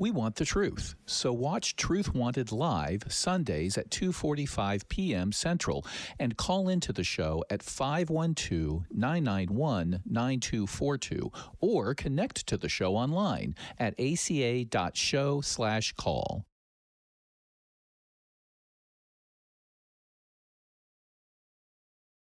Speaker 5: We want the truth, so watch Truth Wanted live Sundays at 2:45 p.m. Central and call into the show at 512-991-9242 or connect to the show online at aca.show/call.